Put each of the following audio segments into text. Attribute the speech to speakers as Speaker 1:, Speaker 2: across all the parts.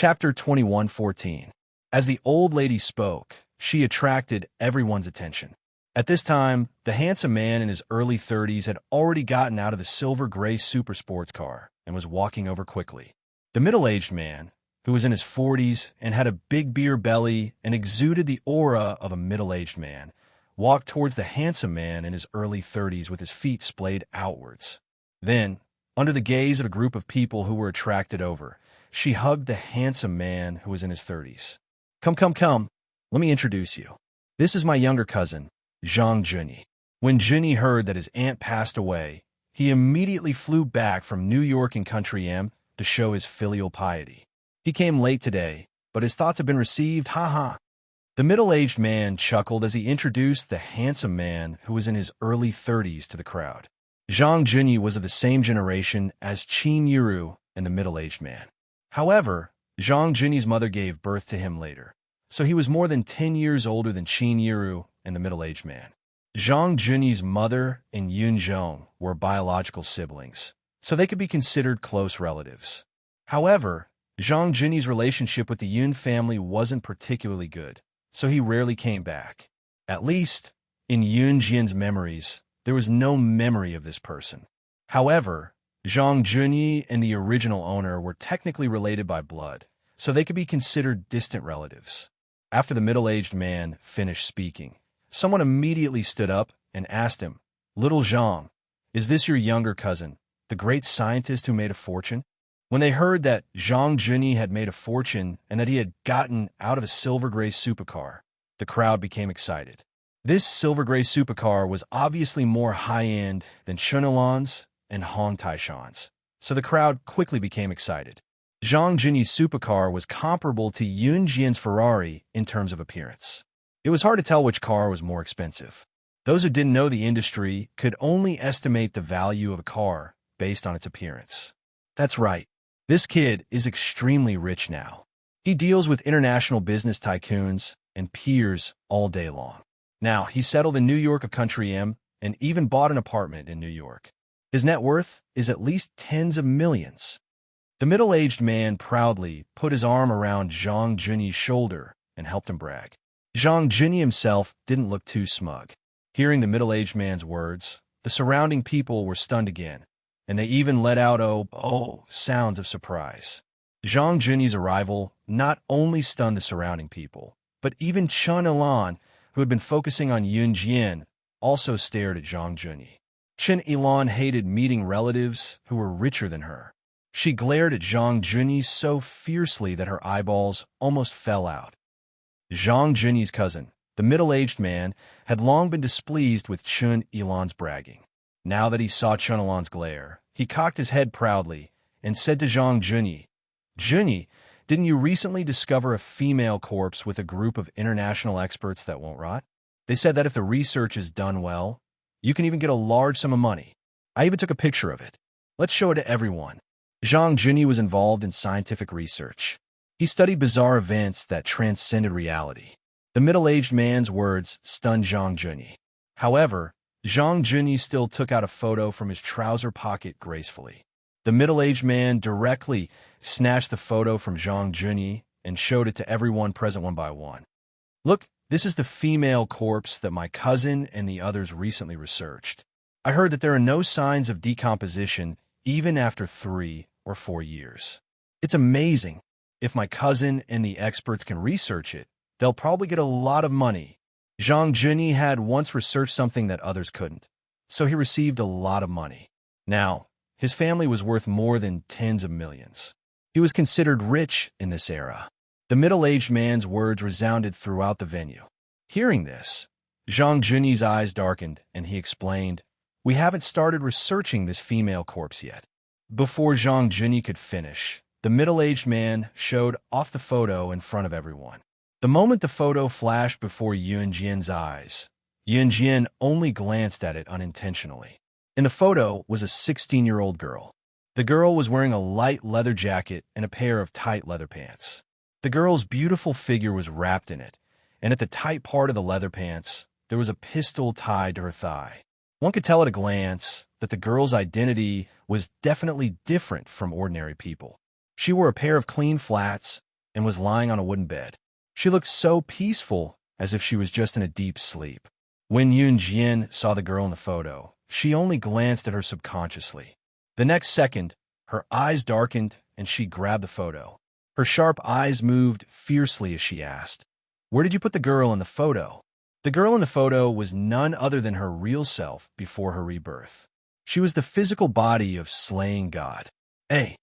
Speaker 1: Chapter 21:14. As the old lady spoke, she attracted everyone's attention. At this time, the handsome man in his early 30s had already gotten out of the silver gray super sports car and was walking over quickly. The middle-aged man, who was in his 40s and had a big beer belly and exuded the aura of a middle-aged man, walked towards the handsome man in his early 30s with his feet splayed outwards. Then, under the gaze of a group of people who were attracted over, she hugged the handsome man who was in his 30s. Come, let me introduce you. This is my younger cousin, Zhang Junyi." When Junyi heard that his aunt passed away, he immediately flew back from New York and Country M to show his filial piety. He came late today, but his thoughts have been received, haha. The middle-aged man chuckled as he introduced the handsome man who was in his early 30s to the crowd. Zhang Junyi was of the same generation as Qin Yiru and the middle-aged man. However, Zhang Junyi's mother gave birth to him later, so he was more than 10 years older than Qin Yiru and the middle-aged man. Zhang Junyi's mother and Yun Zhong were biological siblings, so they could be considered close relatives. However, Zhang Junyi's relationship with the Yun family wasn't particularly good, so he rarely came back. At least, in Yun Jian's memories, there was no memory of this person. However, Zhang Junyi and the original owner were technically related by blood, so they could be considered distant relatives. After the middle-aged man finished speaking, someone immediately stood up and asked him, "Little Zhang, is this your younger cousin, the great scientist who made a fortune?" When they heard that Zhang Junyi had made a fortune and that he had gotten out of a silver gray supercar, the crowd became excited. This silver gray supercar was obviously more high-end than Chen Ilan's and Hong Taishan's, so the crowd quickly became excited. Zhang Junyi's supercar was comparable to Yun Jian's Ferrari in terms of appearance. It was hard to tell which car was more expensive. Those who didn't know the industry could only estimate the value of a car based on its appearance. That's right. This kid is extremely rich now. He deals with international business tycoons and peers all day long. Now, he settled in New York of Country M and even bought an apartment in New York. His net worth is at least tens of millions. The middle-aged man proudly put his arm around Zhang Junyi's shoulder and helped him brag. Zhang Junyi himself didn't look too smug. Hearing the middle-aged man's words, the surrounding people were stunned again, and they even let out oh sounds of surprise. Zhang Junyi's arrival not only stunned the surrounding people, but even Chen Ilan, who had been focusing on Yun Jian, also stared at Zhang Junyi. Chen Ilan hated meeting relatives who were richer than her. She glared at Zhang Junyi so fiercely that her eyeballs almost fell out. Zhang Junyi's cousin, the middle-aged man, had long been displeased with Chen Ilan's bragging. Now that he saw Chen Ilan's glare, he cocked his head proudly and said to Zhang Junyi, "Junyi, didn't you recently discover a female corpse with a group of international experts that won't rot? They said that if the research is done well, you can even get a large sum of money. I even took a picture of it. Let's show it to everyone." Zhang Junyi was involved in scientific research. He studied bizarre events that transcended reality. The middle-aged man's words stunned Zhang Junyi. However, Zhang Junyi still took out a photo from his trouser pocket gracefully. The middle-aged man directly snatched the photo from Zhang Junyi and showed it to everyone present one by one. "Look, this is the female corpse that my cousin and the others recently researched. I heard that there are no signs of decomposition even after 3 or 4 years. It's amazing. If my cousin and the experts can research it, they'll probably get a lot of money." Zhang Junyi had once researched something that others couldn't, so he received a lot of money. Now, his family was worth more than tens of millions. He was considered rich in this era. The middle-aged man's words resounded throughout the venue. Hearing this, Zhang Junyi's eyes darkened, and he explained, "We haven't started researching this female corpse yet." Before Zhang Junyi could finish, the middle-aged man showed off the photo in front of everyone. The moment the photo flashed before Yun Jian's eyes, Yun Jian only glanced at it unintentionally. In the photo was a 16-year-old girl. The girl was wearing a light leather jacket and a pair of tight leather pants. The girl's beautiful figure was wrapped in it, and at the tight part of the leather pants, there was a pistol tied to her thigh. One could tell at a glance that the girl's identity was definitely different from ordinary people. She wore a pair of clean flats and was lying on a wooden bed. She looked so peaceful, as if she was just in a deep sleep. When Yun Jian saw the girl in the photo, she only glanced at her subconsciously. The next second, her eyes darkened and she grabbed the photo. Her sharp eyes moved fiercely as she asked, "Where did you put the girl in the photo?" The girl in the photo was none other than her real self before her rebirth. She was the physical body of slaying God. A.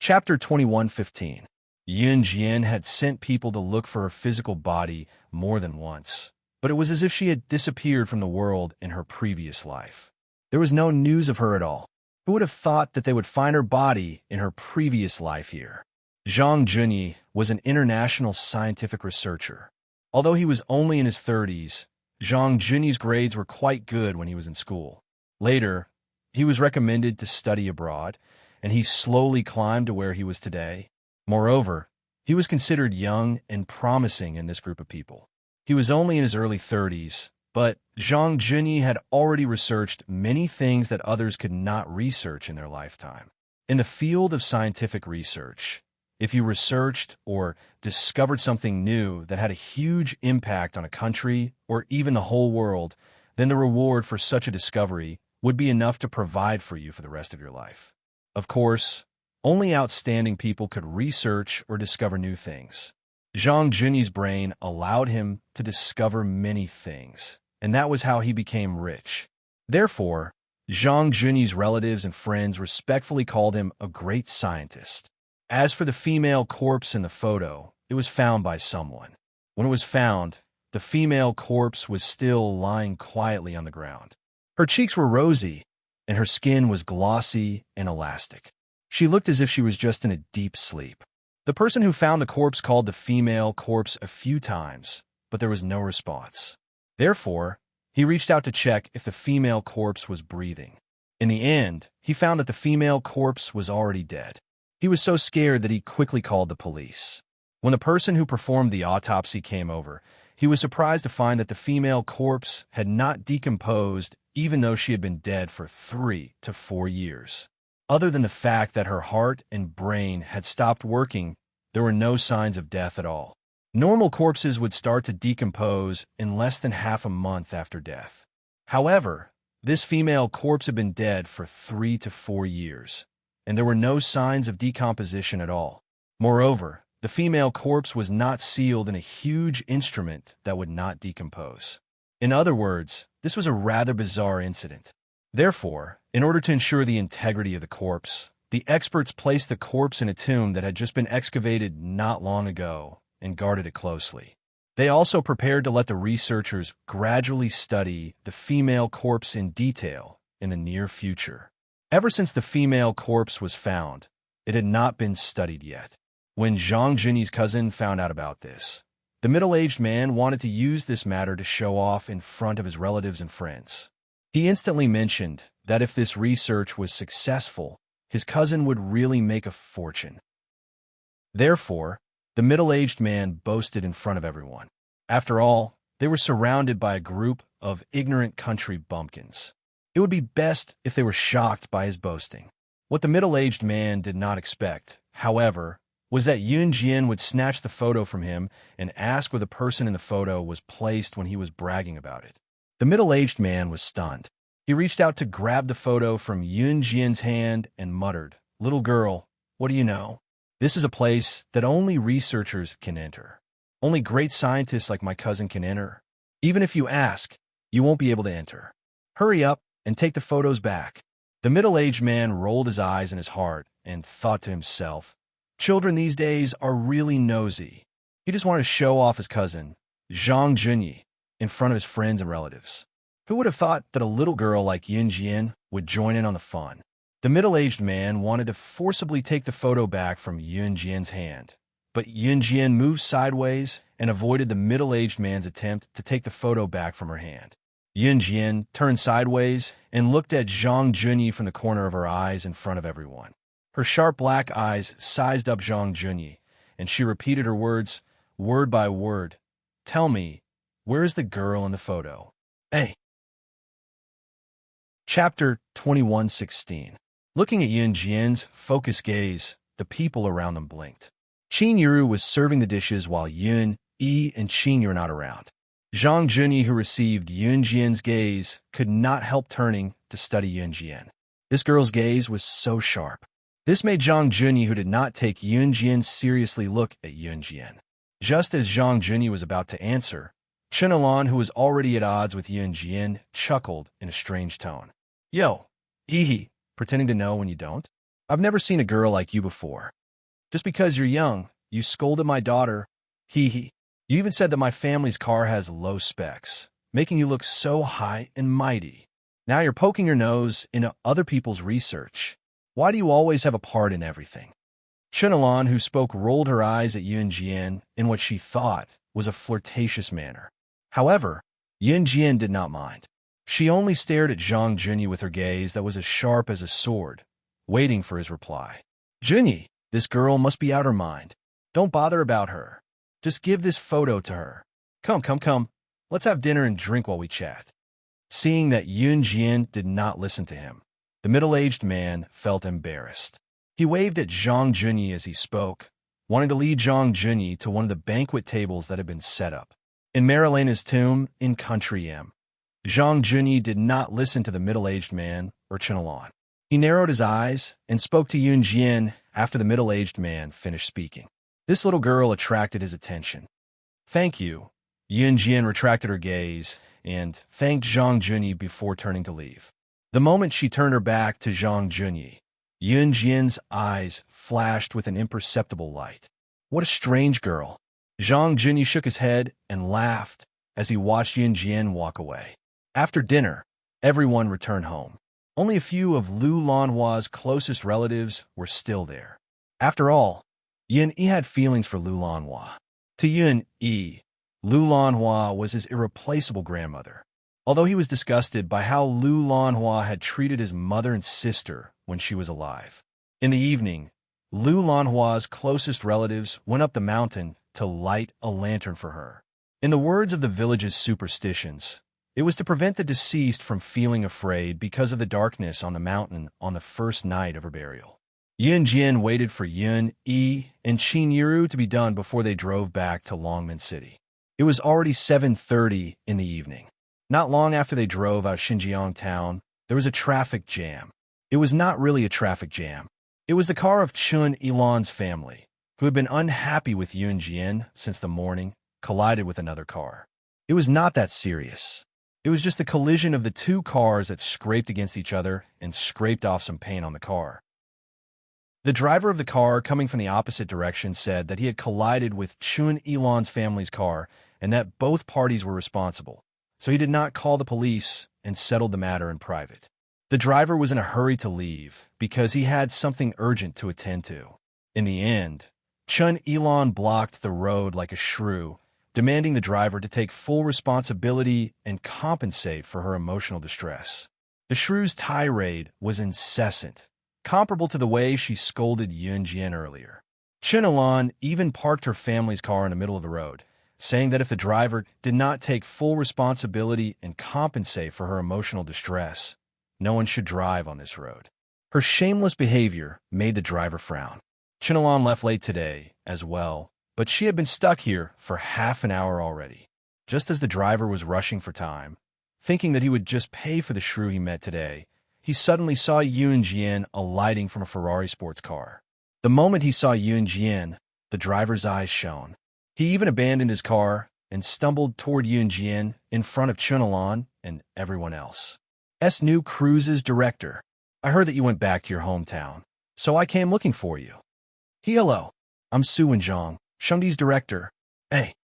Speaker 1: Chapter 21:15. Yun Jian had sent people to look for her physical body more than once, but it was as if she had disappeared from the world in her previous life. There was no news of her at all. Who would have thought that they would find her body in her previous life here? Zhang Junyi was an international scientific researcher. Although he was only in his 30s, Zhang Junyi's grades were quite good when he was in school. Later, he was recommended to study abroad, and he slowly climbed to where he was today. Moreover, he was considered young and promising in this group of people. He was only in his early 30s, but Zhang Junyi had already researched many things that others could not research in their lifetime. In the field of scientific research, if you researched or discovered something new that had a huge impact on a country or even the whole world, then the reward for such a discovery would be enough to provide for you for the rest of your life. Of course, only outstanding people could research or discover new things. Zhang Junyi's brain allowed him to discover many things, and that was how he became rich. Therefore, Zhang Junyi's relatives and friends respectfully called him a great scientist. As for the female corpse in the photo, it was found by someone. When it was found, the female corpse was still lying quietly on the ground. Her cheeks were rosy, and her skin was glossy and elastic. She looked as if she was just in a deep sleep. The person who found the corpse called the female corpse a few times, but there was no response. Therefore, he reached out to check if the female corpse was breathing. In the end, he found that the female corpse was already dead. He was so scared that he quickly called the police. When the person who performed the autopsy came over, he was surprised to find that the female corpse had not decomposed even though she had been dead for 3 to 4 years. Other than the fact that her heart and brain had stopped working, there were no signs of death at all. Normal corpses would start to decompose in less than half a month after death. However, this female corpse had been dead for 3 to 4 years, and there were no signs of decomposition at all. Moreover, the female corpse was not sealed in a huge instrument that would not decompose. In other words, this was a rather bizarre incident. Therefore, in order to ensure the integrity of the corpse, the experts placed the corpse in a tomb that had just been excavated not long ago and guarded it closely. They also prepared to let the researchers gradually study the female corpse in detail in the near future. Ever since the female corpse was found, it had not been studied yet. When Zhang Junyi's cousin found out about this, the middle-aged man wanted to use this matter to show off in front of his relatives and friends. He instantly mentioned that if this research was successful, his cousin would really make a fortune. Therefore, the middle-aged man boasted in front of everyone. After all, they were surrounded by a group of ignorant country bumpkins. It would be best if they were shocked by his boasting. What the middle-aged man did not expect, however, was that Yun Jian would snatch the photo from him and ask where the person in the photo was placed when he was bragging about it. The middle-aged man was stunned. He reached out to grab the photo from Yun Jian's hand and muttered, "Little girl, what do you know? This is a place that only researchers can enter. Only great scientists like my cousin can enter. Even if you ask, you won't be able to enter. Hurry up and take the photos back." The middle-aged man rolled his eyes in his heart and thought to himself, "Children these days are really nosy." He just wanted to show off his cousin, Zhang Junyi, in front of his friends and relatives. Who would have thought that a little girl like Yun Jian would join in on the fun? The middle-aged man wanted to forcibly take the photo back from Yun Jian's hand, but Yun Jian moved sideways and avoided the middle-aged man's attempt to take the photo back from her hand. Yun Jian turned sideways and looked at Zhang Junyi from the corner of her eyes in front of everyone. Her sharp black eyes sized up Zhang Junyi, and she repeated her words, word by word. "Tell me, where is the girl in the photo?" A. Chapter 21:16. Looking at Yun Jian's focused gaze, the people around them blinked. Qin Yuru was serving the dishes while Yun, Yi, and Qin were not around. Zhang Junyi, who received Yun Jian's gaze, could not help turning to study Yun Jian. This girl's gaze was so sharp. This made Zhang Junyi, who did not take Yun Jian seriously, look at Yun Jian. Just as Zhang Junyi was about to answer, Chen Alan, who was already at odds with Yun Jian, chuckled in a strange tone. Yo, hee hee, pretending to know when you don't? I've never seen a girl like you before. Just because you're young, you scolded my daughter, hee hee. You even said that my family's car has low specs, making you look so high and mighty. Now you're poking your nose into other people's research. Why do you always have a part in everything? Chen Alan, who spoke, rolled her eyes at Yun Jian in what she thought was a flirtatious manner. However, Yun Jian did not mind. She only stared at Zhang Junyi with her gaze that was as sharp as a sword, waiting for his reply. Junyi, this girl must be out her mind. Don't bother about her. Just give this photo to her. Come. Let's have dinner and drink while we chat. Seeing that Yun Jian did not listen to him, the middle-aged man felt embarrassed. He waved at Zhang Junyi as he spoke, wanting to lead Zhang Junyi to one of the banquet tables that had been set up. In Marilena's tomb in Country M, Zhang Junyi did not listen to the middle-aged man or Chen Alan. He narrowed his eyes and spoke to Yun Jian after the middle-aged man finished speaking. This little girl attracted his attention. Thank you. Yun Jian retracted her gaze and thanked Zhang Junyi before turning to leave. The moment she turned her back to Zhang Junyi, Yun Jian's eyes flashed with an imperceptible light. What a strange girl. Zhang Junyi shook his head and laughed as he watched Yun Jian walk away. After dinner, everyone returned home. Only a few of Lu Lanhua's closest relatives were still there. After all, Yun Yi had feelings for Lu Lanhua. To Yun Yi, Lu Lanhua was his irreplaceable grandmother. Although he was disgusted by how Lu Lanhua had treated his mother and sister when she was alive. In the evening, Lu Lanhua's closest relatives went up the mountain to light a lantern for her. In the words of the village's superstitions, it was to prevent the deceased from feeling afraid because of the darkness on the mountain on the first night of her burial. Yun Jian waited for Yun Yi and Qin Yuru to be done before they drove back to Longmen City. It was already 7:30 in the evening. Not long after they drove out Xinjiang town, there was a traffic jam. It was not really a traffic jam. It was the car of Chun Ilan's family, who had been unhappy with Yun Jian since the morning, collided with another car. It was not that serious. It was just the collision of the two cars that scraped against each other and scraped off some paint on the car. The driver of the car coming from the opposite direction said that he had collided with Chun Ilan's family's car and that both parties were responsible, so he did not call the police and settled the matter in private. The driver was in a hurry to leave because he had something urgent to attend to. In the end, Chun Ilan blocked the road like a shrew, demanding the driver to take full responsibility and compensate for her emotional distress. The shrew's tirade was incessant, comparable to the way she scolded Yun Jian earlier. Chen Alan even parked her family's car in the middle of the road, saying that if the driver did not take full responsibility and compensate for her emotional distress, no one should drive on this road. Her shameless behavior made the driver frown. Chen Alan left late today as well, but she had been stuck here for half an hour already. Just as the driver was rushing for time, thinking that he would just pay for the shrew he met today, he suddenly saw Yun Jian alighting from a Ferrari sports car. The moment he saw Yun Jian, the driver's eyes shone. He even abandoned his car and stumbled toward Yun Jian in front of Chen Alan and everyone else. New cruises director. I heard that you went back to your hometown, so I came looking for you. Hello, I'm Su Wenjiang, Shengdi's director. Hey.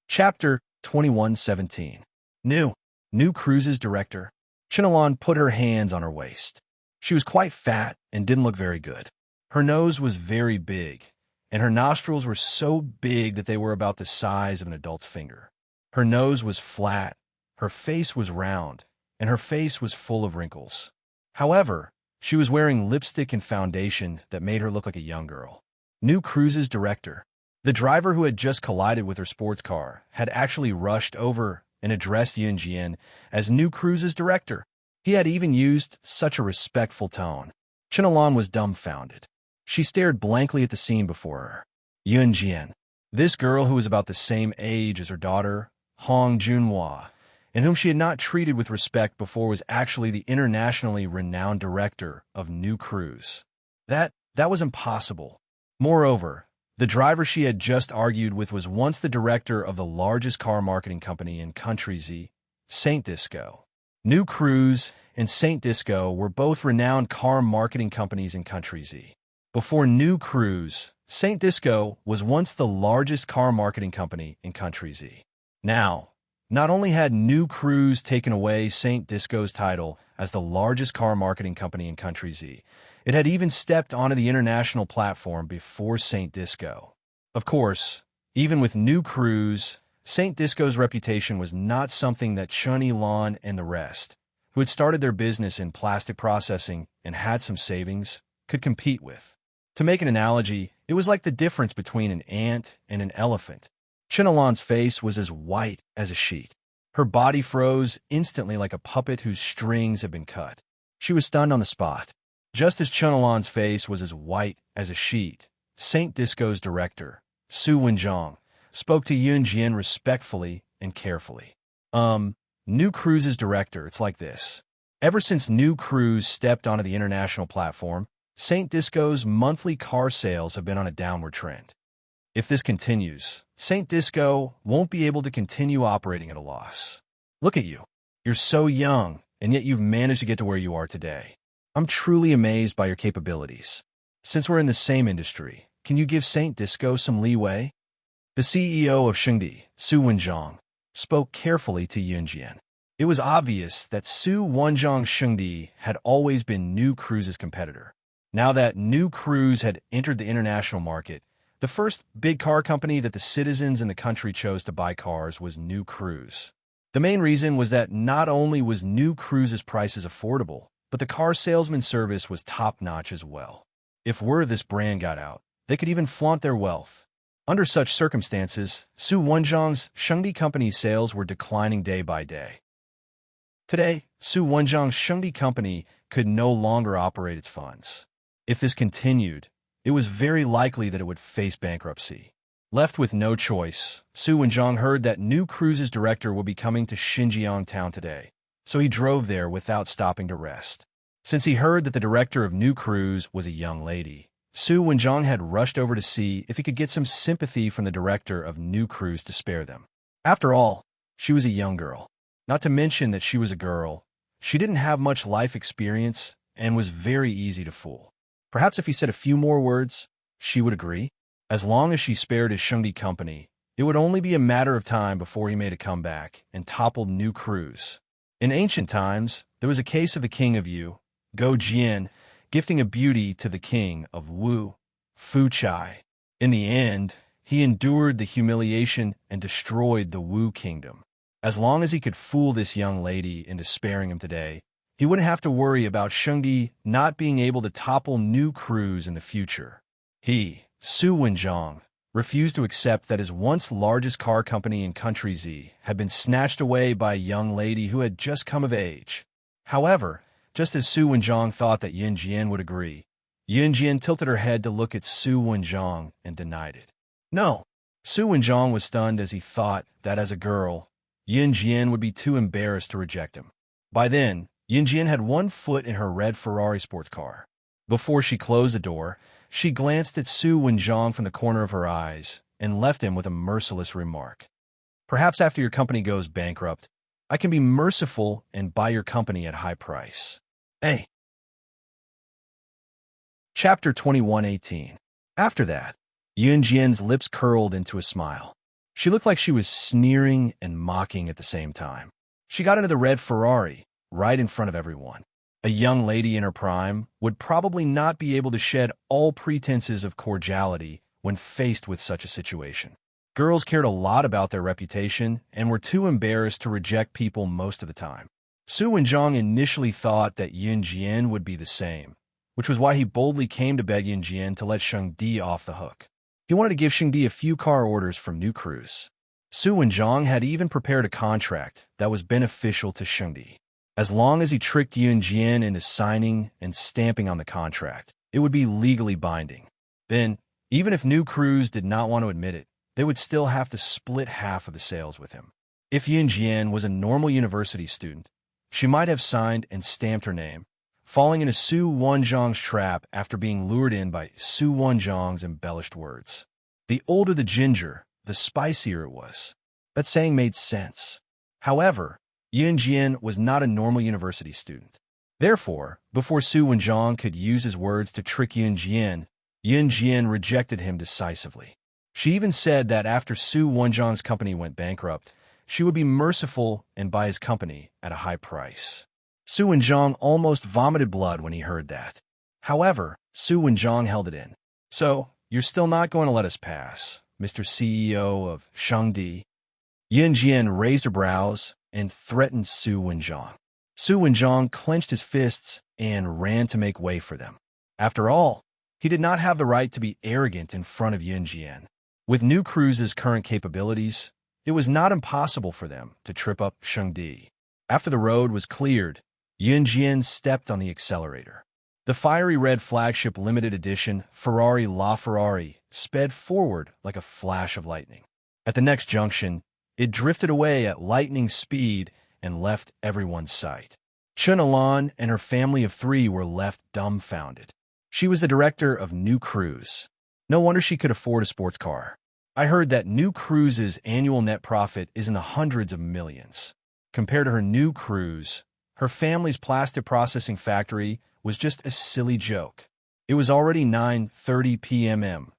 Speaker 1: Chapter 2117. New cruises director. Chen Alan put her hands on her waist. She was quite fat and didn't look very good. Her nose was very big, and her nostrils were so big that they were about the size of an adult's finger. Her nose was flat, her face was round, and her face was full of wrinkles. However, she was wearing lipstick and foundation that made her look like a young girl. New cruises director. The driver who had just collided with her sports car had actually rushed over and addressed Yun Jian as new cruises director. He had even used such a respectful tone. Chen Alan was dumbfounded. She stared blankly at the scene before her. Yun Jian. This girl who was about the same age as her daughter, Hong Junhua, and whom she had not treated with respect before, was actually the internationally renowned director of New Cruise. That was impossible. Moreover, the driver she had just argued with was once the director of the largest car marketing company in Country Z, Saint Disco. New Cruise and Saint Disco were both renowned car marketing companies in Country Z. Before New Cruise, Saint Disco was once the largest car marketing company in Country Z. Now, not only had New Cruise taken away Saint Disco's title as the largest car marketing company in Country Z, it had even stepped onto the international platform before Saint Disco. Of course, even with New Cruise, Saint Disco's reputation was not something that Chun Elan and the rest, who had started their business in plastic processing and had some savings, could compete with. To make an analogy, it was like the difference between an ant and an elephant. Chun Elan's face was as white as a sheet. Her body froze instantly like a puppet whose strings had been cut. She was stunned on the spot. Just as Chun Elan's face was as white as a sheet, Saint Disco's director, Su Wenjiang, spoke to Yun Jian respectfully and carefully. New Cruise's director, it's like this. Ever since New Cruise stepped onto the international platform, Saint Disco's monthly car sales have been on a downward trend. If this continues, Saint Disco won't be able to continue operating at a loss. Look at you. You're so young, and yet you've managed to get to where you are today. I'm truly amazed by your capabilities. Since we're in the same industry, can you give Saint Disco some leeway? The CEO of Shengdi, Su Wenjiang, spoke carefully to Yun Jian. It was obvious that Su Wenjiang Shengdi had always been New Cruise's competitor. Now that New Cruise had entered the international market, the first big car company that the citizens in the country chose to buy cars was New Cruise. The main reason was that not only was New Cruise's prices affordable, but the car salesman service was top-notch as well. If word of this brand got out, they could even flaunt their wealth. Under such circumstances, Su Wenjiang's Shengdi company's sales were declining day by day. Today, Su Wenjiang's Shengdi company could no longer operate its funds. If this continued, it was very likely that it would face bankruptcy. Left with no choice, Su Wenjiang heard that New Cruise's director would be coming to Xinjiang town today, so he drove there without stopping to rest. Since he heard that the director of New Cruise was a young lady, Su Wenjiang had rushed over to see if he could get some sympathy from the director of New Cruise to spare them. After all, she was a young girl. Not to mention that she was a girl. She didn't have much life experience and was very easy to fool. Perhaps if he said a few more words, she would agree. As long as she spared his Shengdi company, it would only be a matter of time before he made a comeback and toppled New Cruise. In ancient times, there was a case of the king of Yu, Go Jian, gifting a beauty to the king of Wu, Fu Chai. In the end, he endured the humiliation and destroyed the Wu kingdom. As long as he could fool this young lady into sparing him today, he wouldn't have to worry about Shengdi not being able to topple New Cruise in the future. He, Su Wenjiang, refused to accept that his once largest car company in Country Z had been snatched away by a young lady who had just come of age. However, just as Su Wenjiang thought that Yun Jian would agree, Yun Jian tilted her head to look at Su Wenjiang and denied it. No. Su Wenjiang was stunned as he thought that as a girl, Yun Jian would be too embarrassed to reject him. By then, Yun Jian had one foot in her red Ferrari sports car. Before she closed the door, she glanced at Su Wenjiang from the corner of her eyes and left him with a merciless remark. Perhaps after your company goes bankrupt, I can be merciful and buy your company at high price. Hey. Chapter 21:18. After that, Yun Jian's lips curled into a smile. She looked like she was sneering and mocking at the same time. She got into the red Ferrari, right in front of everyone. A young lady in her prime would probably not be able to shed all pretenses of cordiality when faced with such a situation. Girls cared a lot about their reputation and were too embarrassed to reject people most of the time. Su Wenjiang initially thought that Yun Jian would be the same, which was why he boldly came to beg Yun Jian to let Shengdi off the hook. He wanted to give Shengdi a few car orders from New Cruise. Su Wenjiang had even prepared a contract that was beneficial to Shengdi. As long as he tricked Yun Jian into signing and stamping on the contract, it would be legally binding. Then, even if New Cruz did not want to admit it, they would still have to split half of the sales with him. If Yun Jian was a normal university student, she might have signed and stamped her name, falling into Su Wanzhong's trap after being lured in by Su Wanzhong's embellished words. The older the ginger, the spicier it was. That saying made sense. However, Yun Jian was not a normal university student. Therefore, before Su Wanzhong could use his words to trick Yun Jian rejected him decisively. She even said that after Su Wanzhong's company went bankrupt, she would be merciful and buy his company at a high price. Su Wanzhong almost vomited blood when he heard that. However, Su Wanzhong held it in. "So, you're still not going to let us pass, Mr. CEO of Shangdi?" Yun Jian raised her brows and threatened Su Wanzhong. Su Wanzhong clenched his fists and ran to make way for them. After all, he did not have the right to be arrogant in front of Yun Jian. With New Cruz's current capabilities, it was not impossible for them to trip up Shangdi. After the road was cleared, Yun Jian stepped on the accelerator. The fiery red flagship limited edition Ferrari LaFerrari sped forward like a flash of lightning. At the next junction, it drifted away at lightning speed and left everyone's sight. Chun Alan and her family of 3 were left dumbfounded. She was the director of New Cruz. No wonder she could afford a sports car. I heard that New Cruz's annual net profit is in the hundreds of millions. Compared to her New Cruz, her family's plastic processing factory was just a silly joke. It was already 9:30 p.m.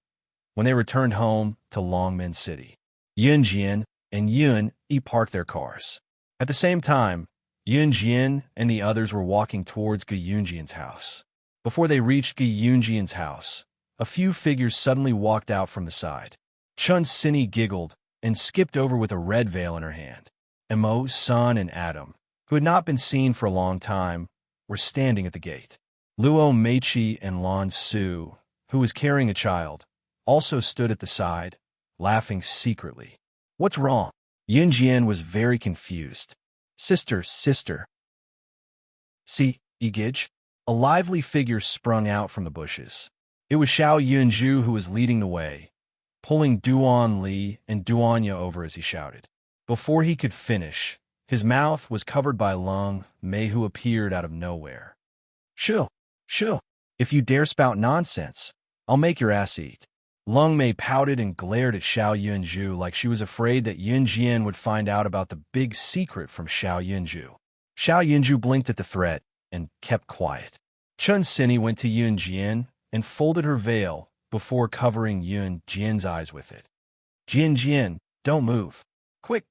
Speaker 1: when they returned home to Longmen City. Yun Jian and Yun Yi parked their cars. At the same time, Yun Jian and the others were walking towards Gu Yunjian's house. Before they reached Gu Yunjian's house, a few figures suddenly walked out from the side. Chun Sinny giggled and skipped over with a red veil in her hand. Emo, Sun, and Adam, who had not been seen for a long time, were standing at the gate. Luo Meichi and Lan Su, who was carrying a child, also stood at the side, laughing secretly. "What's wrong?" Yun Jian was very confused. Sister. See, Igij?" A lively figure sprung out from the bushes. It was Xiao Yunju who was leading the way, pulling Duan Li and Duanya over as he shouted. Before he could finish, his mouth was covered by Lung Mei, who appeared out of nowhere. Shoo! If you dare spout nonsense, I'll make your ass eat." Lung Mei pouted and glared at Xiao Yunju like she was afraid that Yun Jian would find out about the big secret from Xiao Yunju. Xiao Yunju blinked at the threat and kept quiet. Chun Sinny went to Yun Jian and folded her veil before covering Yun Jian's eyes with it. Jian, don't move. Quick.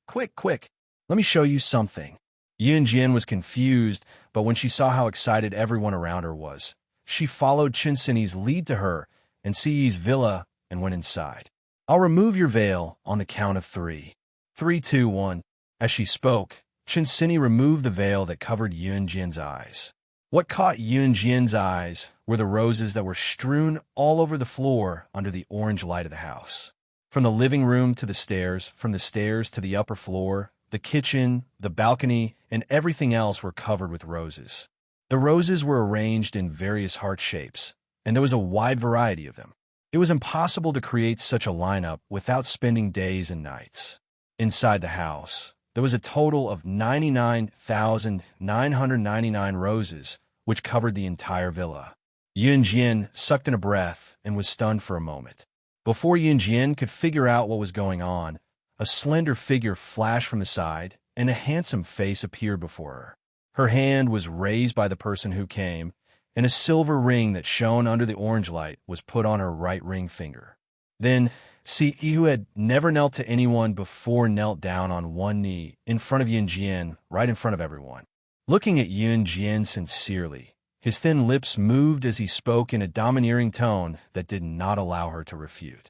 Speaker 1: Let me show you something." Yun Jian was confused, but when she saw how excited everyone around her was, she followed Chun Sinny's lead to her and Si's villa and went inside. "I'll remove your veil on the count of 3. 3, 2, 1. As she spoke, Chun Sinny removed the veil that covered Yun Jian's eyes. What caught Yun Jian's eyes were the roses that were strewn all over the floor under the orange light of the house. From the living room to the stairs, from the stairs to the upper floor, the kitchen, the balcony, and everything else were covered with roses. The roses were arranged in various heart shapes, and there was a wide variety of them. It was impossible to create such a lineup without spending days and nights. Inside the house, there was a total of 99,999 roses, which covered the entire villa. Yun Jian sucked in a breath and was stunned for a moment. Before Yun Jian could figure out what was going on, a slender figure flashed from the side, and a handsome face appeared before her. Her hand was raised by the person who came, and a silver ring that shone under the orange light was put on her right ring finger. Then, he who had never knelt to anyone before knelt down on one knee in front of Yun Jian, right in front of everyone. Looking at Yun Jian sincerely, his thin lips moved as he spoke in a domineering tone that did not allow her to refute.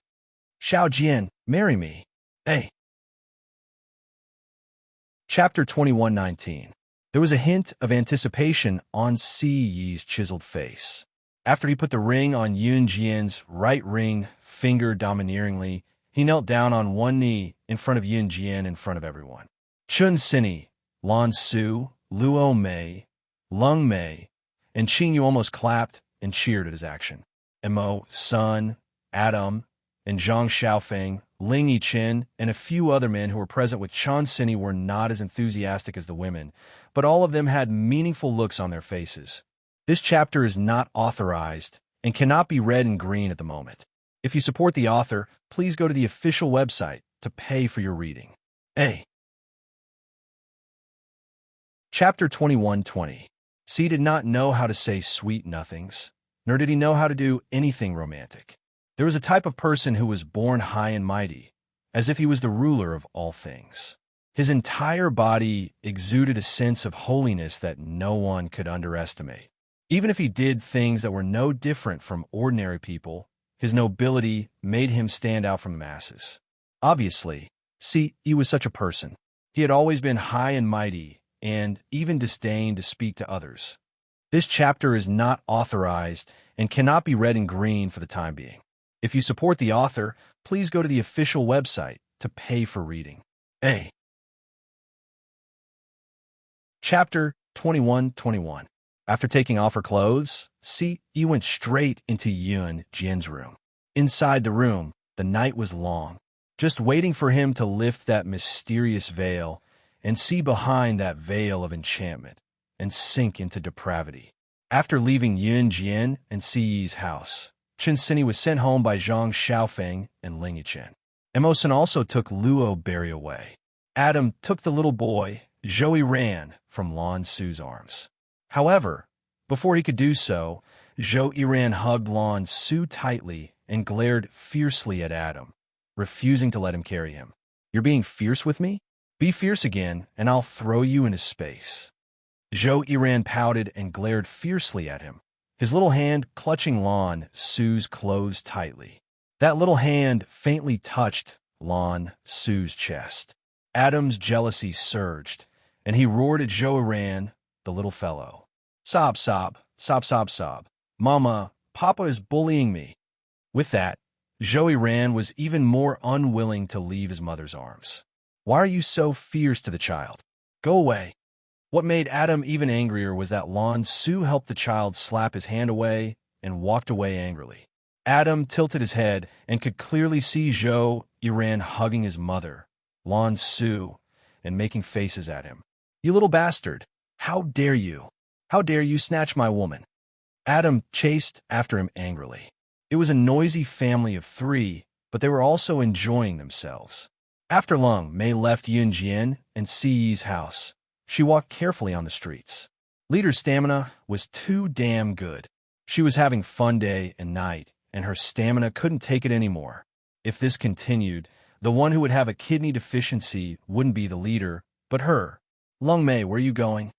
Speaker 1: "Xiao Jian, marry me. Hey." Chapter 21:19. There was a hint of anticipation on Si Yi's chiseled face. After he put the ring on Yun Jian's right ring finger domineeringly, he knelt down on one knee in front of Yun Jian in front of everyone. Chun Sinny, Lan Su, Luo Mei, Lung Mei, and Qing Yu almost clapped and cheered at his action. Mo, Sun, Adam, and Zhang Xiaofeng, Ling Yichen, and a few other men who were present with Chan Sini were not as enthusiastic as the women, but all of them had meaningful looks on their faces. This chapter is not authorized and cannot be read in green at the moment. If you support the author, please go to the official website to pay for your reading. A. Chapter 2120. C did not know how to say sweet nothings, nor did he know how to do anything romantic. There was a type of person who was born high and mighty, as if he was the ruler of all things. His entire body exuded a sense of holiness that no one could underestimate. Even if he did things that were no different from ordinary people, his nobility made him stand out from the masses. Obviously, see, he was such a person. He had always been high and mighty, and even disdained to speak to others. This chapter is not authorized and cannot be read in green for the time being. If you support the author, please go to the official website to pay for reading. A. Chapter 2121. After taking off her clothes, Yi went straight into Yun Jian's room. Inside the room, the night was long, just waiting for him to lift that mysterious veil and see behind that veil of enchantment and sink into depravity. After leaving Yun Jian and Yi's house, Chen Sini was sent home by Zhang Xiaofeng and Ling Yichen. Emosen also took Luo Berry away. Adam took the little boy, Zhou Ran, from Lan Su's arms. However, before he could do so, Zhou Ran hugged Lan Su tightly and glared fiercely at Adam, refusing to let him carry him. "You're being fierce with me? Be fierce again, and I'll throw you into space." Zhou Ran pouted and glared fiercely at him, his little hand clutching Lan Su's clothes tightly. That little hand faintly touched Lan Su's chest. Adam's jealousy surged, and he roared at Zhou Ran, the little fellow. "Sob, sob, sob, sob, sob. Mama, Papa is bullying me." With that, Zhou Ran was even more unwilling to leave his mother's arms. "Why are you so fierce to the child? Go away." What made Adam even angrier was that Lan Su helped the child slap his hand away and walked away angrily. Adam tilted his head and could clearly see Zhou Ran hugging his mother, Lan Su, and making faces at him. "You little bastard! How dare you? How dare you snatch my woman?" Adam chased after him angrily. It was a noisy family of three, but they were also enjoying themselves. After Lung Mei left Yun Jian and Yi's house, she walked carefully on the streets. Leader's stamina was too damn good. She was having fun day and night, and her stamina couldn't take it anymore. If this continued, the one who would have a kidney deficiency wouldn't be the leader, but her. "Lung Mei, where are you going?"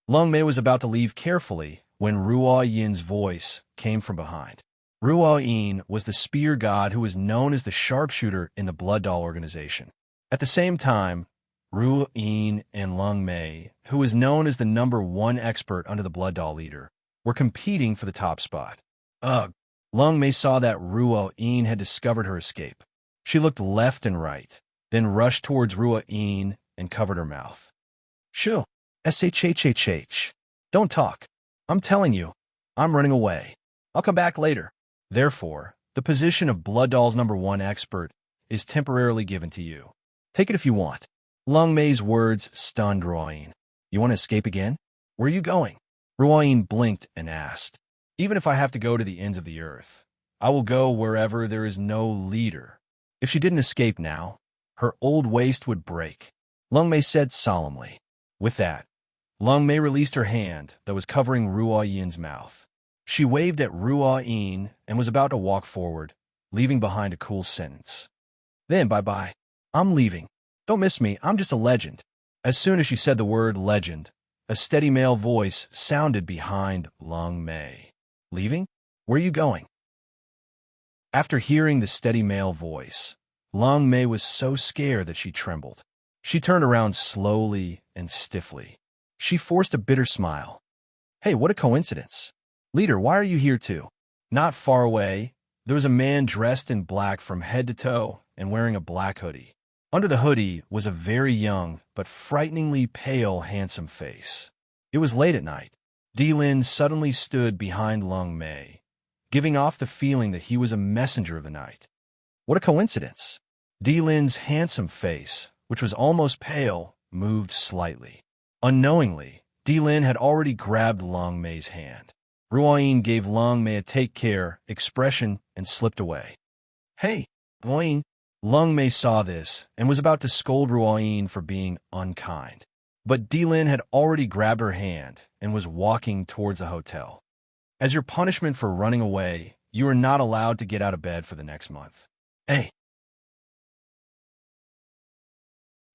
Speaker 1: Lung Mei was about to leave carefully when Ruo Yin's voice came from behind. Ruo Yin was the spear god who was known as the sharpshooter in the Blood Doll organization. At the same time, Ruo Yin and Lung Mei, who was known as the #1 expert under the Blood Doll leader, were competing for the top spot. Ugh! Lung Mei saw that Ruo Yin had discovered her escape. She looked left and right, then rushed towards Ruo Yin and covered her mouth. "Shoo! SHHHH. Don't talk. I'm telling you, I'm running away. I'll come back later." Therefore, the position of Blood Doll's #1 expert is temporarily given to you. Take it if you want. Lung Mei's words stunned Ruoyin. "You want to escape again? Where are you going?" Ruoyin blinked and asked. "Even if I have to go to the ends of the earth, I will go wherever there is no leader." If she didn't escape now, her old waist would break, Lung Mei said solemnly. With that, Lung Mei released her hand that was covering Ruo Yin's mouth. She waved at Ruo Yin and was about to walk forward, leaving behind a cool sentence. "Then bye-bye. I'm leaving. Don't miss me, I'm just a legend." As soon as she said the word legend, a steady male voice sounded behind Lung Mei. "Leaving? Where are you going?" After hearing the steady male voice, Lung Mei was so scared that she trembled. She turned around slowly and stiffly. She forced a bitter smile. "Hey, what a coincidence. Leader, why are you here too?" Not far away, there was a man dressed in black from head to toe and wearing a black hoodie. Under the hoodie was a very young but frighteningly pale, handsome face. It was late at night. Lin suddenly stood behind Lung Mei, giving off the feeling that he was a messenger of the night. What a coincidence! Lin's handsome face, which was almost pale, moved slightly. Unknowingly, Lin had already grabbed Lung Mei's hand. Ruoyin gave Lung Mei a take care expression and slipped away. Hey, Ruoyin! Lung Mei saw this and was about to scold Ruoyin for being unkind. But Lin had already grabbed her hand and was walking towards the hotel. As your punishment for running away, you are not allowed to get out of bed for the next month. Hey!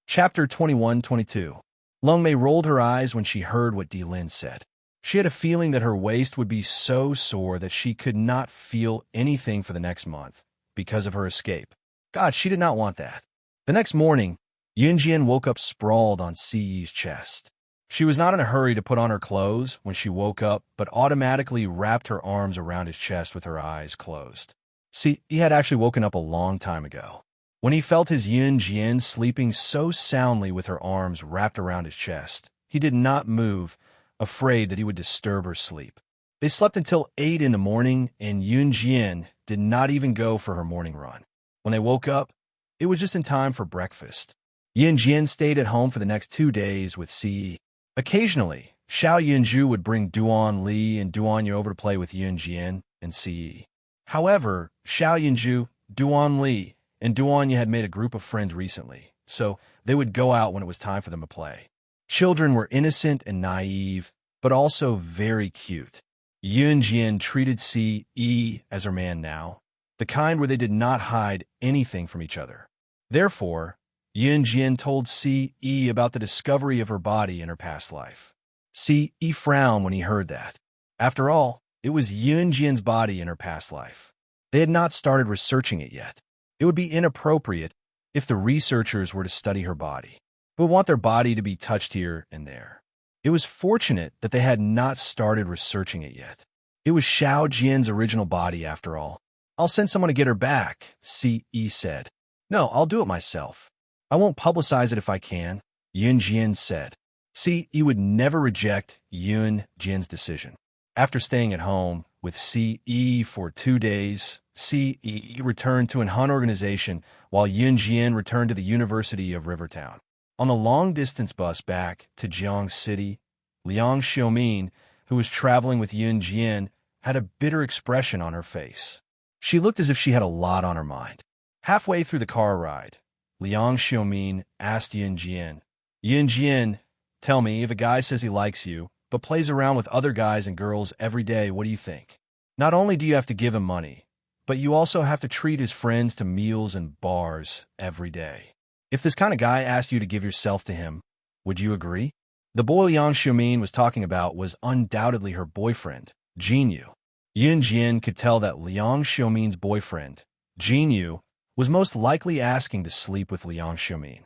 Speaker 1: Chapter 21-22. Lung Mei rolled her eyes when she heard what Lin said. She had a feeling that her waist would be so sore that she could not feel anything for the next month because of her escape. God, she did not want that. The next morning, Yunjian woke up sprawled on Siyi's chest. She was not in a hurry to put on her clothes when she woke up, but automatically wrapped her arms around his chest with her eyes closed. See, he had actually woken up a long time ago. When he felt his Yunjian sleeping so soundly with her arms wrapped around his chest, he did not move, afraid that he would disturb her sleep. They slept until 8 in the morning, and Yunjian did not even go for her morning run. When they woke up, it was just in time for breakfast. Yunjian stayed at home for the next 2 days with Siyi. Occasionally, Xiao Yunju would bring Duan Li and Duan Yu over to play with Yunjian and Siyi. However, Xiao Yunju, Duan Li, and Duan Yu had made a group of friends recently, so they would go out when it was time for them to play. Children were innocent and naive, but also very cute. Yunjian treated Siyi as her man now, the kind where they did not hide anything from each other. Therefore, Yunjian told Siyi about the discovery of her body in her past life. Siyi frowned when he heard that. After all, it was Yunjian's body in her past life. They had not started researching it yet. It would be inappropriate if the researchers were to study her body, but want their body to be touched here and there. It was fortunate that they had not started researching it yet. It was Xiao Jian's original body, after all. I'll send someone to get her back, Siyi said. No, I'll do it myself. I won't publicize it if I can, Yunjian said. Siyi would never reject Yunjian's decision. After staying at home with Siyi for 2 days, Siyi returned to an Han organization while Yunjian returned to the University of Rivertown. On the long-distance bus back to Jiang City, Liang Xiumin, who was traveling with Yunjian, had a bitter expression on her face. She looked as if she had a lot on her mind. Halfway through the car ride, Liang Xiumin asked Yunjian, Yunjian, tell me, if a guy says he likes you, but plays around with other guys and girls every day, what do you think? Not only do you have to give him money, but you also have to treat his friends to meals and bars every day. If this kind of guy asked you to give yourself to him, would you agree? The boy Liang Xiumin was talking about was undoubtedly her boyfriend, Jinyu. Yunjian could tell that Liang Xiumin's boyfriend, Jinyu, was most likely asking to sleep with Liang Xiumin.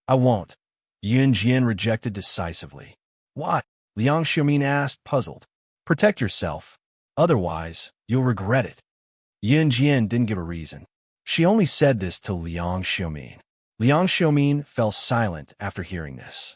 Speaker 1: I won't, Yunjian rejected decisively. Why? Liang Xiumin asked, puzzled. Protect yourself. Otherwise, you'll regret it. Yunjian didn't give a reason. She only said this to Liang Xiumin. Liang Xiumin fell silent after hearing this.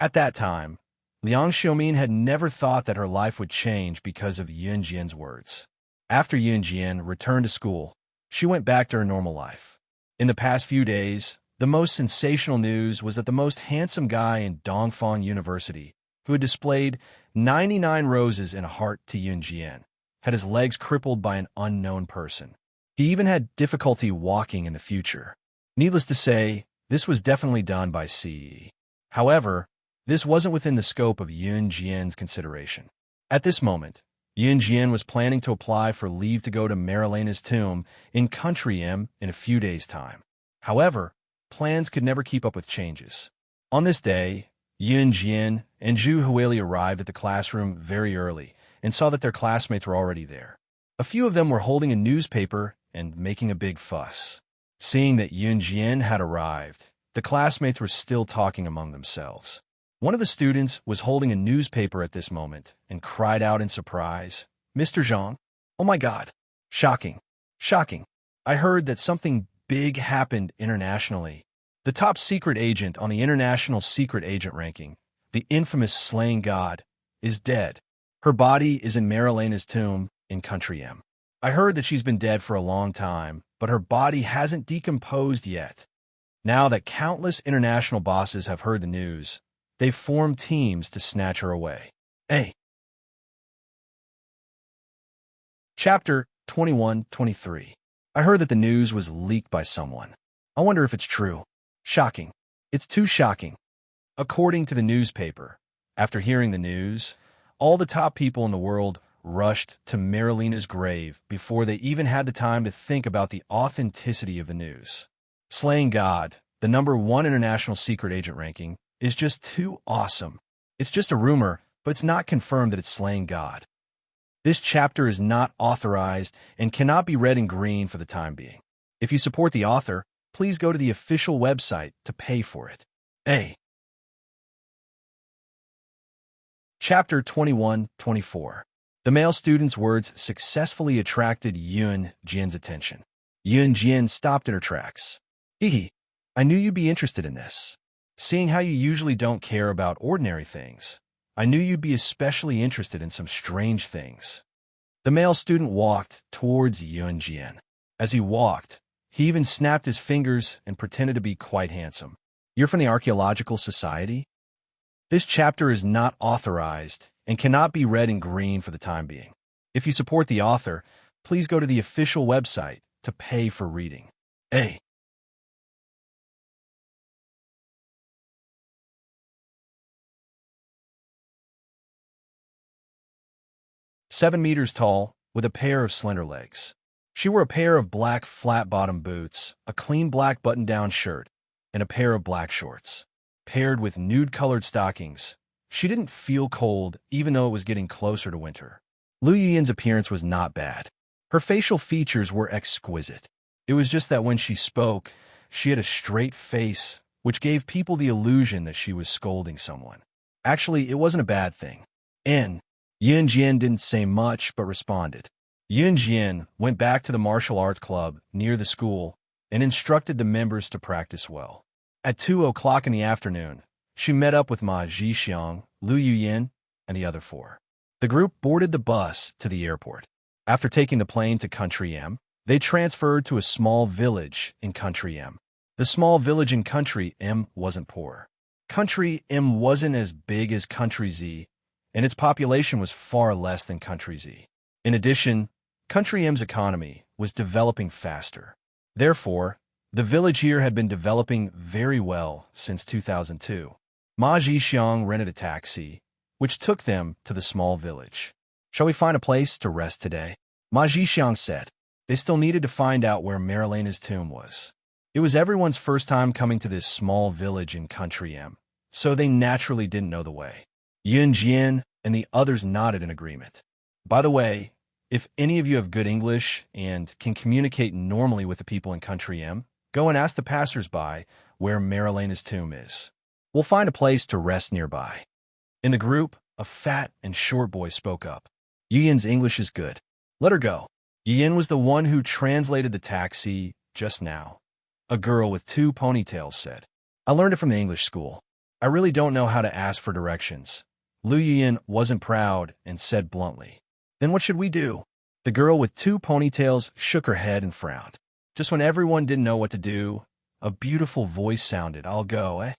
Speaker 1: At that time, Liang Xiumin had never thought that her life would change because of Yunjian's words. After Yunjian returned to school, she went back to her normal life. In the past few days, the most sensational news was that the most handsome guy in Dongfang University, who had displayed 99 roses in a heart to Yunjian, had his legs crippled by an unknown person. He even had difficulty walking in the future. Needless to say, this was definitely done by Siyi. However, this wasn't within the scope of Yunjian's consideration. At this moment, Yunjian was planning to apply for leave to go to Marilena's tomb in Country M in a few days' time. However, plans could never keep up with changes. On this day, Yunjian and Zhu Huili arrived at the classroom very early and saw that their classmates were already there. A few of them were holding a newspaper and making a big fuss. Seeing that Yunjian had arrived, the classmates were still talking among themselves. One of the students was holding a newspaper at this moment and cried out in surprise, Mr. Zhang, oh my God, shocking, shocking. I heard that something big happened internationally. The top secret agent on the international secret agent ranking, the infamous Slaying God, is dead. Her body is in Marilena's tomb in Country M. I heard that she's been dead for a long time, but her body hasn't decomposed yet. Now that countless international bosses have heard the news, they've formed teams to snatch her away. A. Chapter 21-23. I heard that the news was leaked by someone. I wonder if it's true. Shocking. It's too shocking. According to the newspaper, after hearing the news, all the top people in the world rushed to Marilena's grave before they even had the time to think about the authenticity of the news. Slaying God, the #1 international secret agent ranking, is just too awesome. It's just a rumor, but it's not confirmed that it's slaying God. This chapter is not authorized and cannot be read in green for the time being. If you support the author, please go to the official website to pay for it. A. Chapter 21-24. The male student's words successfully attracted Yun Jian's attention. Yun Jian stopped in her tracks. Hee, I knew you'd be interested in this. Seeing how you usually don't care about ordinary things, I knew you'd be especially interested in some strange things. The male student walked towards Yun Jian. As he walked, he even snapped his fingers and pretended to be quite handsome. You're from the Archaeological Society? This chapter is not authorized and cannot be read in green for the time being. If you support the author, please go to the official website to pay for reading. A. "7 meters tall, with a pair of slender legs. She wore a pair of black flat-bottom boots, a clean black button-down shirt, and a pair of black shorts. Paired with nude-colored stockings, she didn't feel cold even though it was getting closer to winter. Lu Yuyan's appearance was not bad. Her facial features were exquisite. It was just that when she spoke, she had a straight face, which gave people the illusion that she was scolding someone. Actually, it wasn't a bad thing. Yun Jian didn't say much but responded. Yun Jian went back to the martial arts club near the school and instructed the members to practice well. At 2 o'clock in the afternoon, she met up with Ma Zhixiang, Lu Yuyan, and the other 4. The group boarded the bus to the airport. After taking the plane to Country M, they transferred to a small village in Country M. The small village in Country M wasn't poor. Country M wasn't as big as Country Z, and its population was far less than Country Z. In addition, Country M's economy was developing faster. Therefore, the village here had been developing very well since 2002. Ma Zhixiang rented a taxi, which took them to the small village. Shall we find a place to rest today? Ma Zhixiang said. They still needed to find out where Marilena's tomb was. It was everyone's first time coming to this small village in Country M, so they naturally didn't know the way. Yun Jian and the others nodded in agreement. By the way, if any of you have good English and can communicate normally with the people in Country M, go and ask the passers-by where Marilena's tomb is. We'll find a place to rest nearby. In the group, a fat and short boy spoke up. Yuyan's English is good. Let her go. Yuyan was the one who translated the taxi just now. A girl with 2 ponytails said. I learned it from the English school. I really don't know how to ask for directions. Lu Yuyan wasn't proud and said bluntly. Then what should we do? The girl with 2 ponytails shook her head and frowned. Just when everyone didn't know what to do, a beautiful voice sounded. I'll go, eh?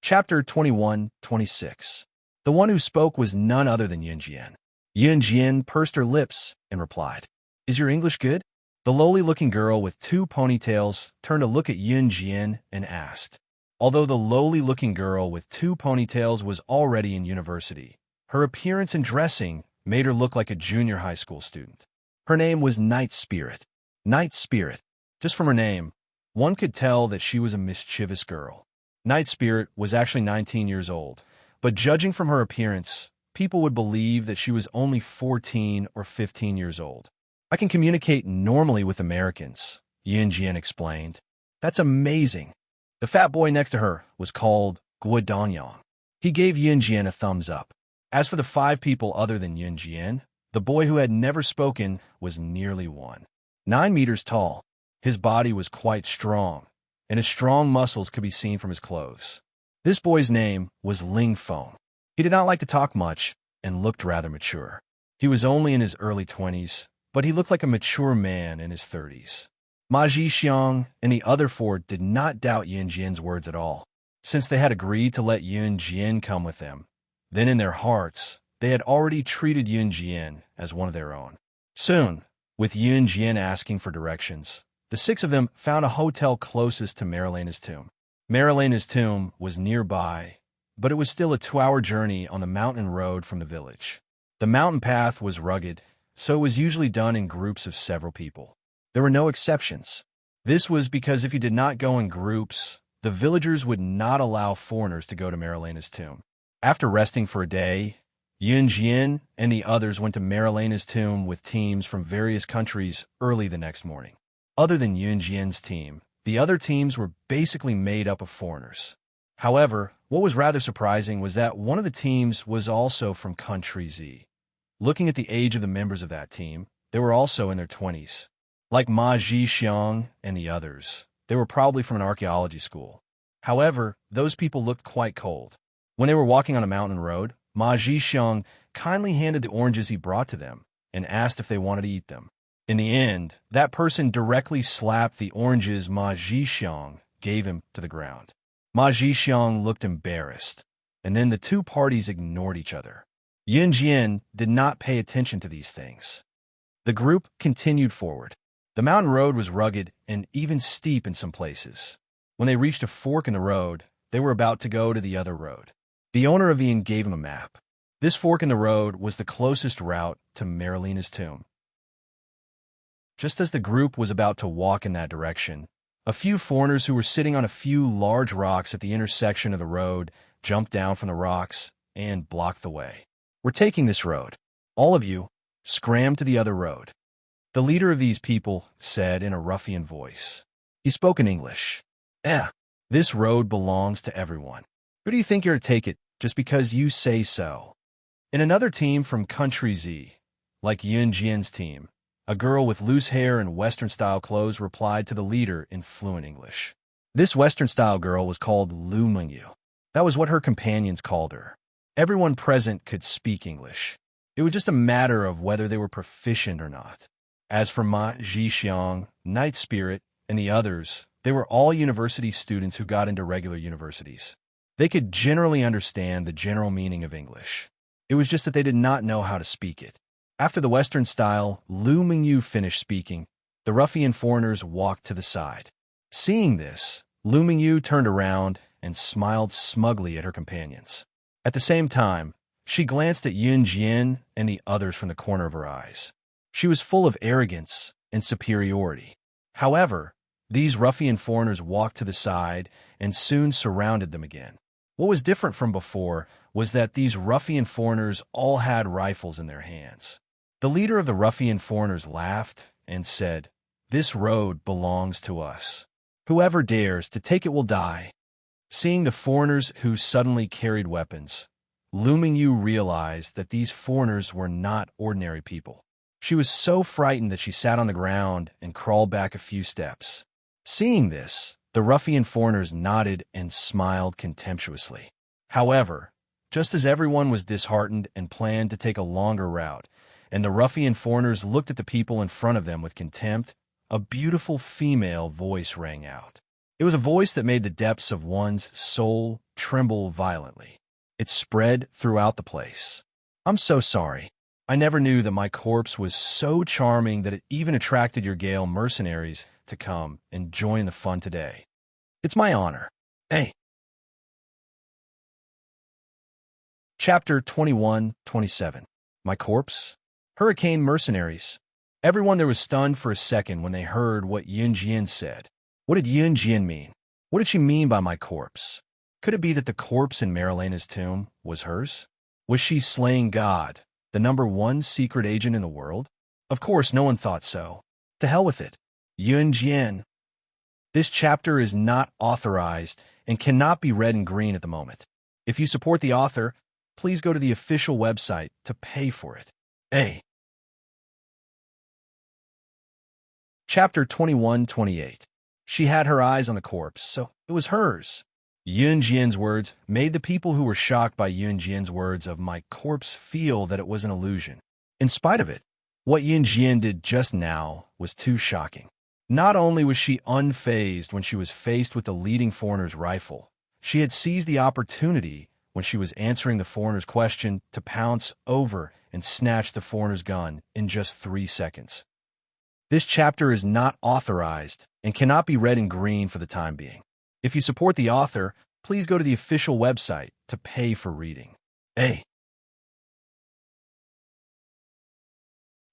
Speaker 1: Chapter 21-26. The one who spoke was none other than Yun Jian. Yun Jian pursed her lips and replied, Is your English good? The lowly-looking girl with 2 ponytails turned to look at Yun Jian and asked. Although the lowly-looking girl with 2 ponytails was already in university, her appearance and dressing made her look like a junior high school student. Her name was Night Spirit. Night Spirit. Just from her name, one could tell that she was a mischievous girl. Night Spirit was actually 19 years old, but judging from her appearance, people would believe that she was only 14 or 15 years old. I can communicate normally with Americans, Yun Jian explained. That's amazing. The fat boy next to her was called Guo Danyang. He gave Yun Jian a thumbs up. As for the 5 people other than Yun Jian, the boy who had never spoken was nearly 9 meters tall. His body was quite strong, and his strong muscles could be seen from his clothes. This boy's name was Ling Feng. He did not like to talk much and looked rather mature. He was only in his early 20s, but he looked like a mature man in his 30s. Ma Jixiang and the other four did not doubt Yun Jian's words at all, since they had agreed to let Yun Jian come with them. Then in their hearts, they had already treated Yun Jian as one of their own. Soon, with Yun Jian asking for directions, the six of them found a hotel closest to Marilena's tomb. Marilena's tomb was nearby, but it was still a 2-hour journey on the mountain road from the village. The mountain path was rugged, so it was usually done in groups of several people. There were no exceptions. This was because if you did not go in groups, the villagers would not allow foreigners to go to Marilena's tomb. After resting for a day, Yun Jian and the others went to Marilena's tomb with teams from various countries early the next morning. Other than Yun Jian's team, the other teams were basically made up of foreigners. However, what was rather surprising was that one of the teams was also from Country Z. Looking at the age of the members of that team, they were also in their 20s. Like Ma Jixiang and the others, they were probably from an archaeology school. However, those people looked quite cold. When they were walking on a mountain road, Ma Jixiang kindly handed the oranges he brought to them and asked if they wanted to eat them. In the end, that person directly slapped the oranges Ma Jixiang gave him to the ground. Ma Jixiang looked embarrassed, and then the two parties ignored each other. Yun Jian did not pay attention to these things. The group continued forward. The mountain road was rugged and even steep in some places. When they reached a fork in the road, they were about to go to the other road. The owner of the inn gave him a map. This fork in the road was the closest route to Marilena's tomb. Just as the group was about to walk in that direction, a few foreigners who were sitting on a few large rocks at the intersection of the road jumped down from the rocks and blocked the way. "We're taking this road. All of you, scram to the other road." The leader of these people said in a ruffian voice. He spoke in English. This road belongs to everyone. Who do you think you're to take it just because you say so?" In another team from Country Z, like Yun Jian's team, a girl with loose hair and Western-style clothes replied to the leader in fluent English. This Western-style girl was called Lu Mengyu. That was what her companions called her. Everyone present could speak English. It was just a matter of whether they were proficient or not. As for Ma Jixiang, Night Spirit, and the others, they were all university students who got into regular universities. They could generally understand the general meaning of English. It was just that they did not know how to speak it. After the Western style, Lu Mengyu finished speaking. The ruffian foreigners walked to the side. Seeing this, Lu Mengyu turned around and smiled smugly at her companions. At the same time, she glanced at Yun Jian and the others from the corner of her eyes. She was full of arrogance and superiority. However, these ruffian foreigners walked to the side and soon surrounded them again. What was different from before was that these ruffian foreigners all had rifles in their hands. The leader of the ruffian foreigners laughed and said, "This road belongs to us. Whoever dares to take it will die." Seeing the foreigners who suddenly carried weapons, Lu Mengyu realized that these foreigners were not ordinary people. She was so frightened that she sat on the ground and crawled back a few steps. Seeing this, the ruffian foreigners nodded and smiled contemptuously. However, just as everyone was disheartened and planned to take a longer route, and the ruffian foreigners looked at the people in front of them with contempt, a beautiful female voice rang out. It was a voice that made the depths of one's soul tremble violently. It spread throughout the place. "I'm so sorry. I never knew that my corpse was so charming that it even attracted your Gale mercenaries to come and join the fun today. It's my honor. Hey." Chapter 21-27. My corpse? Hurricane mercenaries. Everyone there was stunned for a second when they heard what Yun Jian said. What did Yun Jian mean? What did she mean by my corpse? Could it be that the corpse in Marilena's tomb was hers? Was she slaying God, the #1 secret agent in the world? Of course, no one thought so. To hell with it. Yun Jian. This chapter is not authorized and cannot be read in green at the moment. If you support the author, please go to the official website to pay for it. Chapter 21-28. She had her eyes on the corpse, so it was hers. Yun Jian's words made the people who were shocked by Yun Jian's words of my corpse feel that it was an illusion. In spite of it, what Yun Jian did just now was too shocking. Not only was she unfazed when she was faced with the leading foreigner's rifle, she had seized the opportunity when she was answering the foreigner's question to pounce over and snatch the foreigner's gun in just 3 seconds. This chapter is not authorized and cannot be read in green for the time being. If you support the author, please go to the official website to pay for reading. A.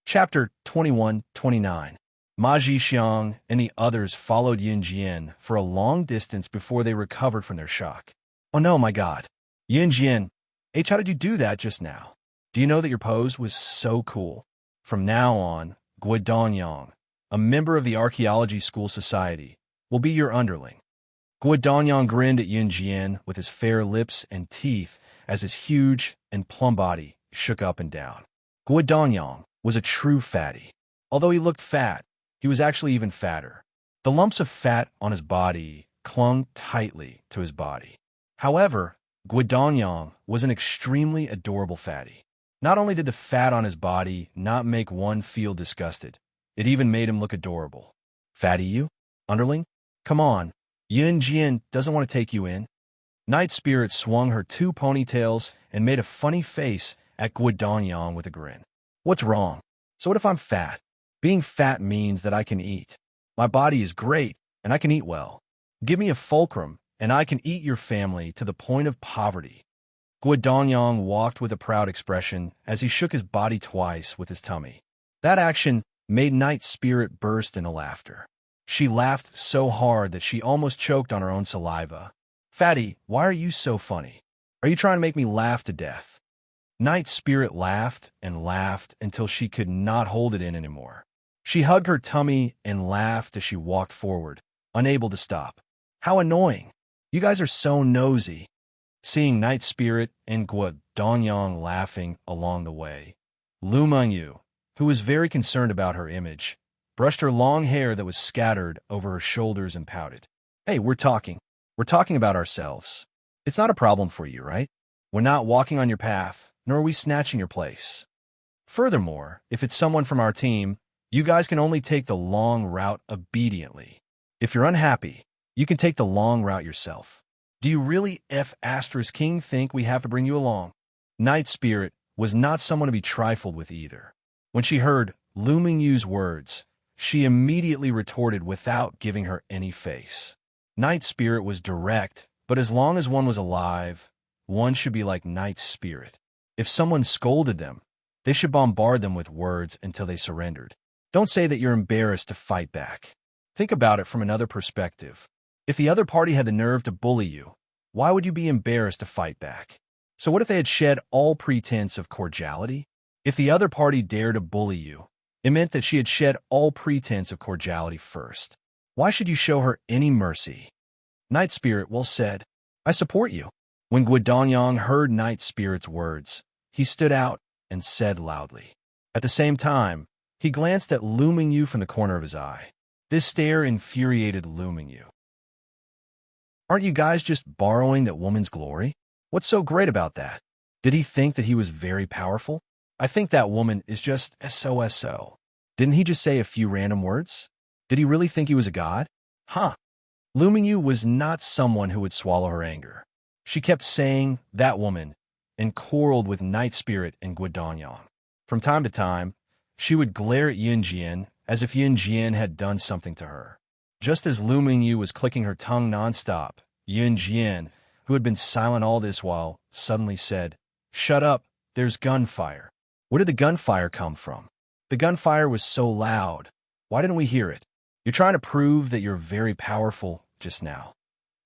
Speaker 1: Chapter 21-29. Ma Jixiang and the others followed Yun Jian for a long distance before they recovered from their shock. Oh no, my God. Yun Jian, how did you do that just now? Do you know that your pose was so cool? From now on, Guodanyang, a member of the Archaeology School Society, will be your underling. Guodanyang grinned at Yun Jian with his fair lips and teeth as his huge and plump body shook up and down. Guodanyang was a true fatty. Although he looked fat, he was actually even fatter. The lumps of fat on his body clung tightly to his body. However, Guodanyang was an extremely adorable fatty. Not only did the fat on his body not make one feel disgusted, it even made him look adorable. Fatty you? Underling? Come on. Yun Jian doesn't want to take you in. Night Spirit swung her 2 ponytails and made a funny face at Guodanyang with a grin. What's wrong? So what if I'm fat? Being fat means that I can eat. My body is great, and I can eat well. Give me a fulcrum, and I can eat your family to the point of poverty. Guodanyang walked with a proud expression as he shook his body twice with his tummy. That action made Night Spirit burst into laughter. She laughed so hard that she almost choked on her own saliva. Fatty, why are you so funny? Are you trying to make me laugh to death? Night Spirit laughed and laughed until she could not hold it in anymore. She hugged her tummy and laughed as she walked forward, unable to stop. How annoying. You guys are so nosy. Seeing Night Spirit and Guodanyang laughing along the way, Lu Mengyu, who was very concerned about her image, brushed her long hair that was scattered over her shoulders and pouted. Hey, we're talking. We're talking about ourselves. It's not a problem for you, right? We're not walking on your path, nor are we snatching your place. Furthermore, if it's someone from our team, you guys can only take the long route obediently. If you're unhappy, you can take the long route yourself. Do you really King think we have to bring you along? Night Spirit was not someone to be trifled with either. When she heard Lu Mengyu's words, she immediately retorted without giving her any face. Night Spirit was direct, but as long as one was alive, one should be like Night Spirit. If someone scolded them, they should bombard them with words until they surrendered. Don't say that you're embarrassed to fight back. Think about it from another perspective. If the other party had the nerve to bully you, why would you be embarrassed to fight back? So what if they had shed all pretense of cordiality? If the other party dared to bully you, it meant that she had shed all pretense of cordiality first. Why should you show her any mercy? Night Spirit well said. I support you. When Guodanyang heard Night Spirit's words, he stood out and said loudly. At the same time, he glanced at Lu Mengyu from the corner of his eye. This stare infuriated Lu Mengyu. Aren't you guys just borrowing that woman's glory? What's so great about that? Did he think that he was very powerful? I think that woman is just SOSO. Didn't he just say a few random words? Did he really think he was a god? Huh. Lu Mengyu was not someone who would swallow her anger. She kept saying, that woman, and quarreled with Night Spirit and Guodanyang. From time to time, she would glare at Yun Jian as if Yun Jian had done something to her. Just as Lu Mengyu was clicking her tongue nonstop, Yun Jian, who had been silent all this while, suddenly said, Shut up, there's gunfire. Where did the gunfire come from? The gunfire was so loud. Why didn't we hear it? You're trying to prove that you're very powerful just now,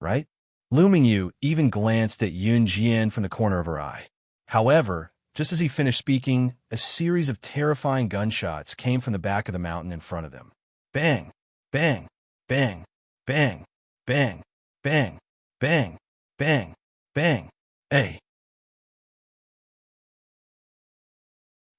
Speaker 1: right? Lu Mengyu even glanced at Yun Jian from the corner of her eye. However, just as he finished speaking, a series of terrifying gunshots came from the back of the mountain in front of them. Bang, bang, bang, bang, bang, bang, bang, bang, bang. A.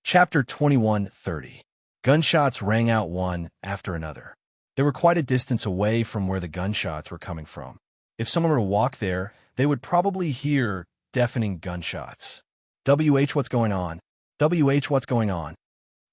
Speaker 1: Chapter 21-30. Gunshots rang out one after another. They were quite a distance away from where the gunshots were coming from. If someone were to walk there, they would probably hear deafening gunshots. What's going on? What's going on?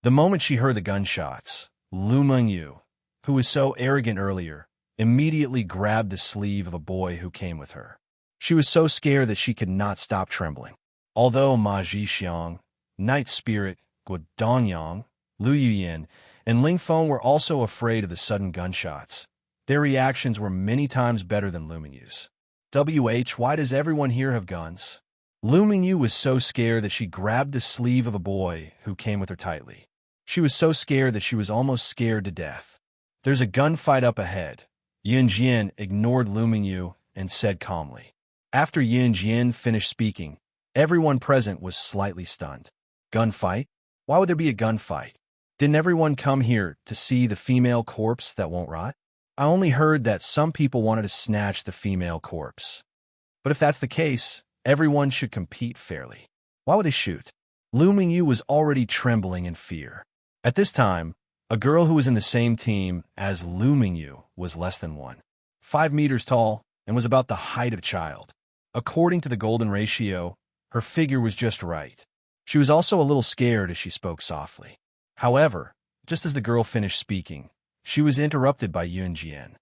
Speaker 1: The moment she heard the gunshots, Lu Mengyu, who was so arrogant earlier, immediately grabbed the sleeve of a boy who came with her. She was so scared that she could not stop trembling. Although Ma Jixiang, Night Spirit, Guo Dongyang, Lu Yuyin, and Ling Feng were also afraid of the sudden gunshots, their reactions were many times better than Lu Mengyu's. Why does everyone here have guns? Lu Mengyu was so scared that she grabbed the sleeve of a boy who came with her tightly. She was so scared that she was almost scared to death. There's a gunfight up ahead. Yin Jian ignored Lu Mengyu and said calmly. After Yin Jian finished speaking, everyone present was slightly stunned. Gunfight? Why would there be a gunfight? Didn't everyone come here to see the female corpse that won't rot? I only heard that some people wanted to snatch the female corpse. But if that's the case, everyone should compete fairly. Why would they shoot? Lu Mengyu was already trembling in fear. At this time, a girl who was in the same team as Lu Mengyu was less than 5 meters tall and was about the height of a child. According to the golden ratio, her figure was just right. She was also a little scared as she spoke softly. However, just as the girl finished speaking, she was interrupted by Yun Jian.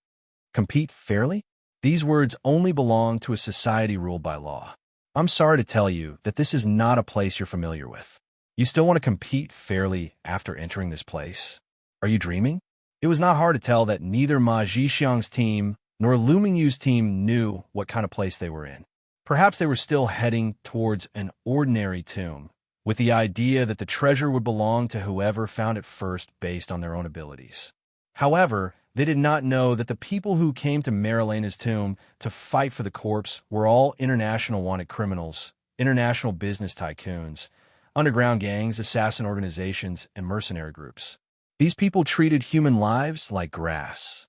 Speaker 1: Compete fairly? These words only belong to a society ruled by law. I'm sorry to tell you that this is not a place you're familiar with. You still want to compete fairly after entering this place? Are you dreaming? It was not hard to tell that neither Ma Jixiang's team nor Lu Mengyu's team knew what kind of place they were in. Perhaps they were still heading towards an ordinary tomb, with the idea that the treasure would belong to whoever found it first based on their own abilities. However, they did not know that the people who came to Marilena's tomb to fight for the corpse were all international wanted criminals, international business tycoons, underground gangs, assassin organizations, and mercenary groups. These people treated human lives like grass.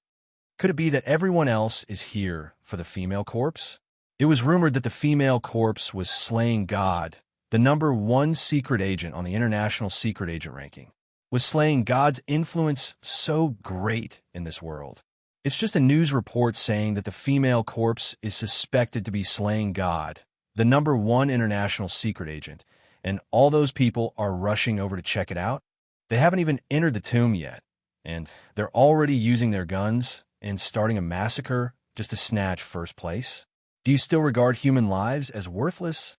Speaker 1: Could it be that everyone else is here for the female corpse? It was rumored that the female corpse was slaying God, the #1 secret agent on the international secret agent ranking, was slaying God's influence so great in this world. It's just a news report saying that the female corpse is suspected to be slaying God, the #1 international secret agent, and all those people are rushing over to check it out. They haven't even entered the tomb yet, and they're already using their guns and starting a massacre just to snatch first place. Do you still regard human lives as worthless?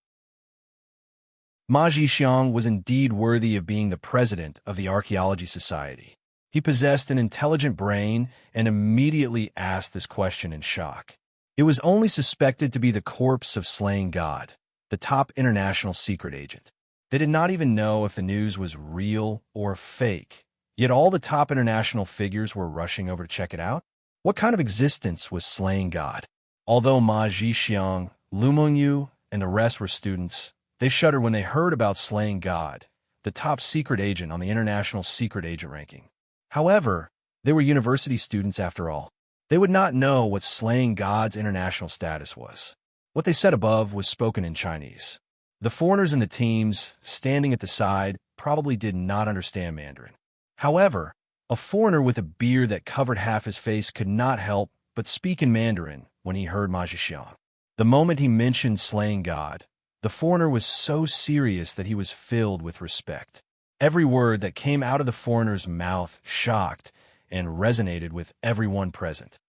Speaker 1: Ma Jixiang was indeed worthy of being the president of the Archaeology Society. He possessed an intelligent brain and immediately asked this question in shock. It was only suspected to be the corpse of slaying God, the top international secret agent. They did not even know if the news was real or fake, yet all the top international figures were rushing over to check it out. What kind of existence was slaying God? Although Ma Jixiang, Lu Mengyu, and the rest were students, they shuddered when they heard about slaying God, the top secret agent on the international secret agent ranking. However, they were university students after all. They would not know what slaying God's international status was. What they said above was spoken in Chinese. The foreigners in the teams, standing at the side, probably did not understand Mandarin. However, a foreigner with a beard that covered half his face could not help but speak in Mandarin when he heard Ma Jixiang. The moment he mentioned slaying God, the foreigner was so serious that he was filled with respect. Every word that came out of the foreigner's mouth shocked and resonated with everyone present.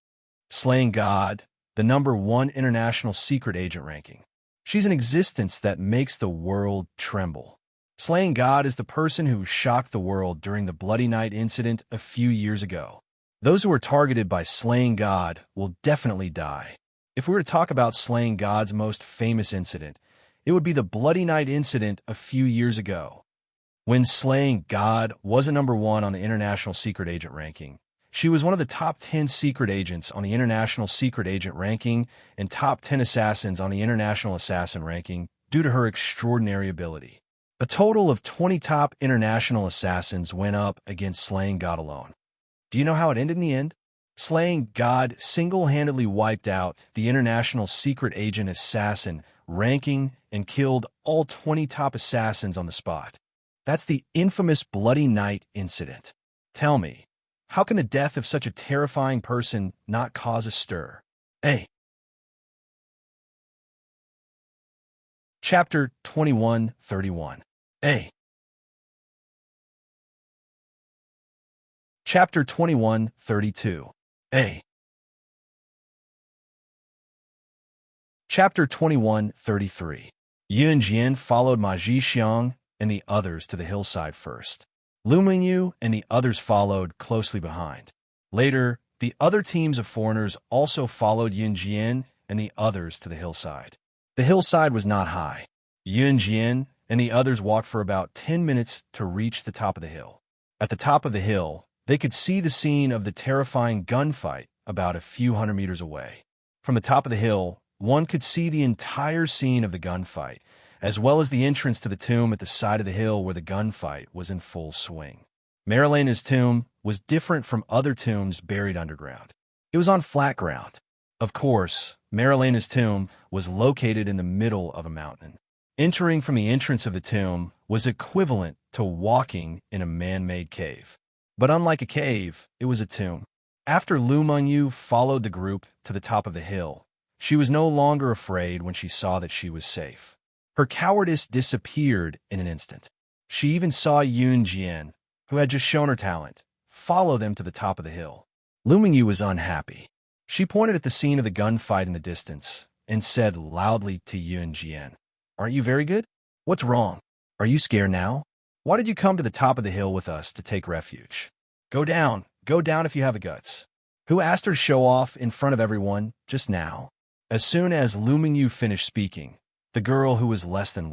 Speaker 1: Slaying God, the #1 international secret agent ranking. She's an existence that makes the world tremble. Slaying God is the person who shocked the world during the Bloody Night incident a few years ago. Those who are targeted by slaying God will definitely die. If we were to talk about slaying God's most famous incident, it would be the Bloody Night incident a few years ago. When slaying God was a #1 on the international secret agent ranking, she was one of the top 10 secret agents on the international secret agent ranking and top 10 assassins on the international assassin ranking due to her extraordinary ability. A total of 20 top international assassins went up against slaying God alone. Do you know how it ended in the end? Slaying God single-handedly wiped out the international secret agent assassin ranking and killed all 20 top assassins on the spot. That's the infamous Bloody Night incident. Tell me, how can the death of such a terrifying person not cause a stir? Hey, Chapter 21:31. A. Chapter 21:32. A. Chapter 21:33. Yun Jian followed Ma Xiang and the others to the hillside first. Lu Mingyu and the others followed closely behind. Later, the other teams of foreigners also followed Yun Jian and the others to the hillside. The hillside was not high. Yun Jian and the others walked for about 10 minutes to reach the top of the hill. At the top of the hill, they could see the scene of the terrifying gunfight about a few hundred meters away. From the top of the hill, one could see the entire scene of the gunfight, as well as the entrance to the tomb at the side of the hill where the gunfight was in full swing. Marilena's tomb was different from other tombs buried underground. It was on flat ground. Of course, Marilena's tomb was located in the middle of a mountain. Entering from the entrance of the tomb was equivalent to walking in a man-made cave. But unlike a cave, it was a tomb. After Lu Mingyu followed the group to the top of the hill, she was no longer afraid when she saw that she was safe. Her cowardice disappeared in an instant. She even saw Yun Jian, who had just shown her talent, follow them to the top of the hill. Lu Mingyu was unhappy. She pointed at the scene of the gunfight in the distance and said loudly to Yun Jian, "Aren't you very good? What's wrong? Are you scared now? Why did you come to the top of the hill with us to take refuge? Go down if you have the guts." Who asked her to show off in front of everyone just now? As soon as Lu Mingyu finished speaking, the girl who was less than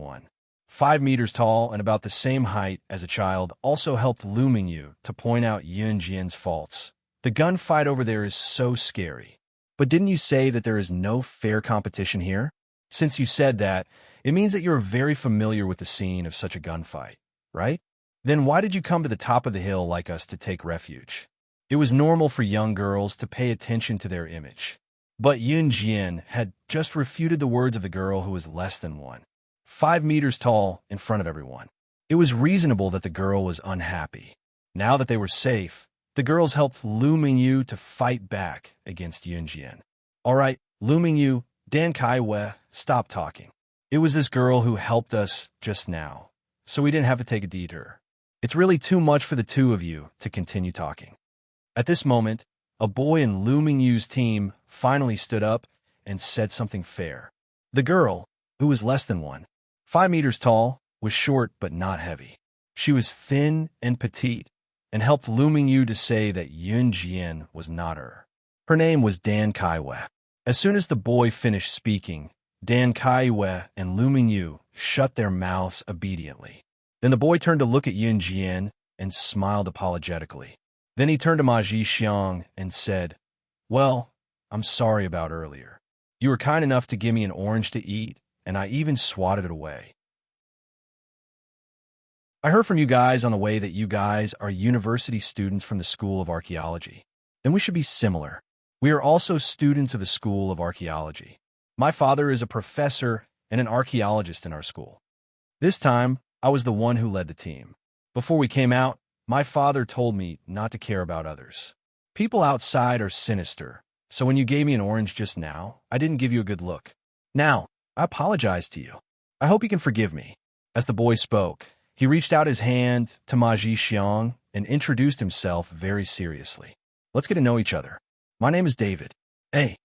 Speaker 1: 5 meters tall and about the same height as a child also helped Lu Mingyu to point out Yun Jian's faults. "The gunfight over there is so scary. But didn't you say that there is no fair competition here? Since you said that, it means that you're very familiar with the scene of such a gunfight, right? Then why did you come to the top of the hill like us to take refuge?" It was normal for young girls to pay attention to their image. But Yun Jian had just refuted the words of the girl who was less than 5 meters tall in front of everyone. It was reasonable that the girl was unhappy. Now that they were safe, the girls helped Lu Mingyu to fight back against Yun Jian. "All right, Lu Mingyu, Dan Kaiwei, stop talking. It was this girl who helped us just now, so we didn't have to take a detour. It's really too much for the two of you to continue talking." At this moment, a boy in Lu Mingyu's team finally stood up and said something fair. The girl, who was less than 5 meters tall, was short but not heavy. She was thin and petite, and helped Lu Mingyu to say that Yun Jian was not her. Her name was Dan Kaiwei. As soon as the boy finished speaking, Dan Kaiwei and Lu Mingyu shut their mouths obediently. Then the boy turned to look at Yun Jian and smiled apologetically. Then he turned to Ma Xiang and said, "Well, I'm sorry about earlier. You were kind enough to give me an orange to eat, and I even swatted it away. I heard from you guys on the way that you guys are university students from the School of Archaeology. Then we should be similar. We are also students of the School of Archaeology. My father is a professor and an archaeologist in our school. This time, I was the one who led the team. Before we came out, my father told me not to care about others. People outside are sinister, so when you gave me an orange just now, I didn't give you a good look. Now, I apologize to you. I hope you can forgive me." As the boy spoke, he reached out his hand to Ma Xiang and introduced himself very seriously. "Let's get to know each other. My name is David. A."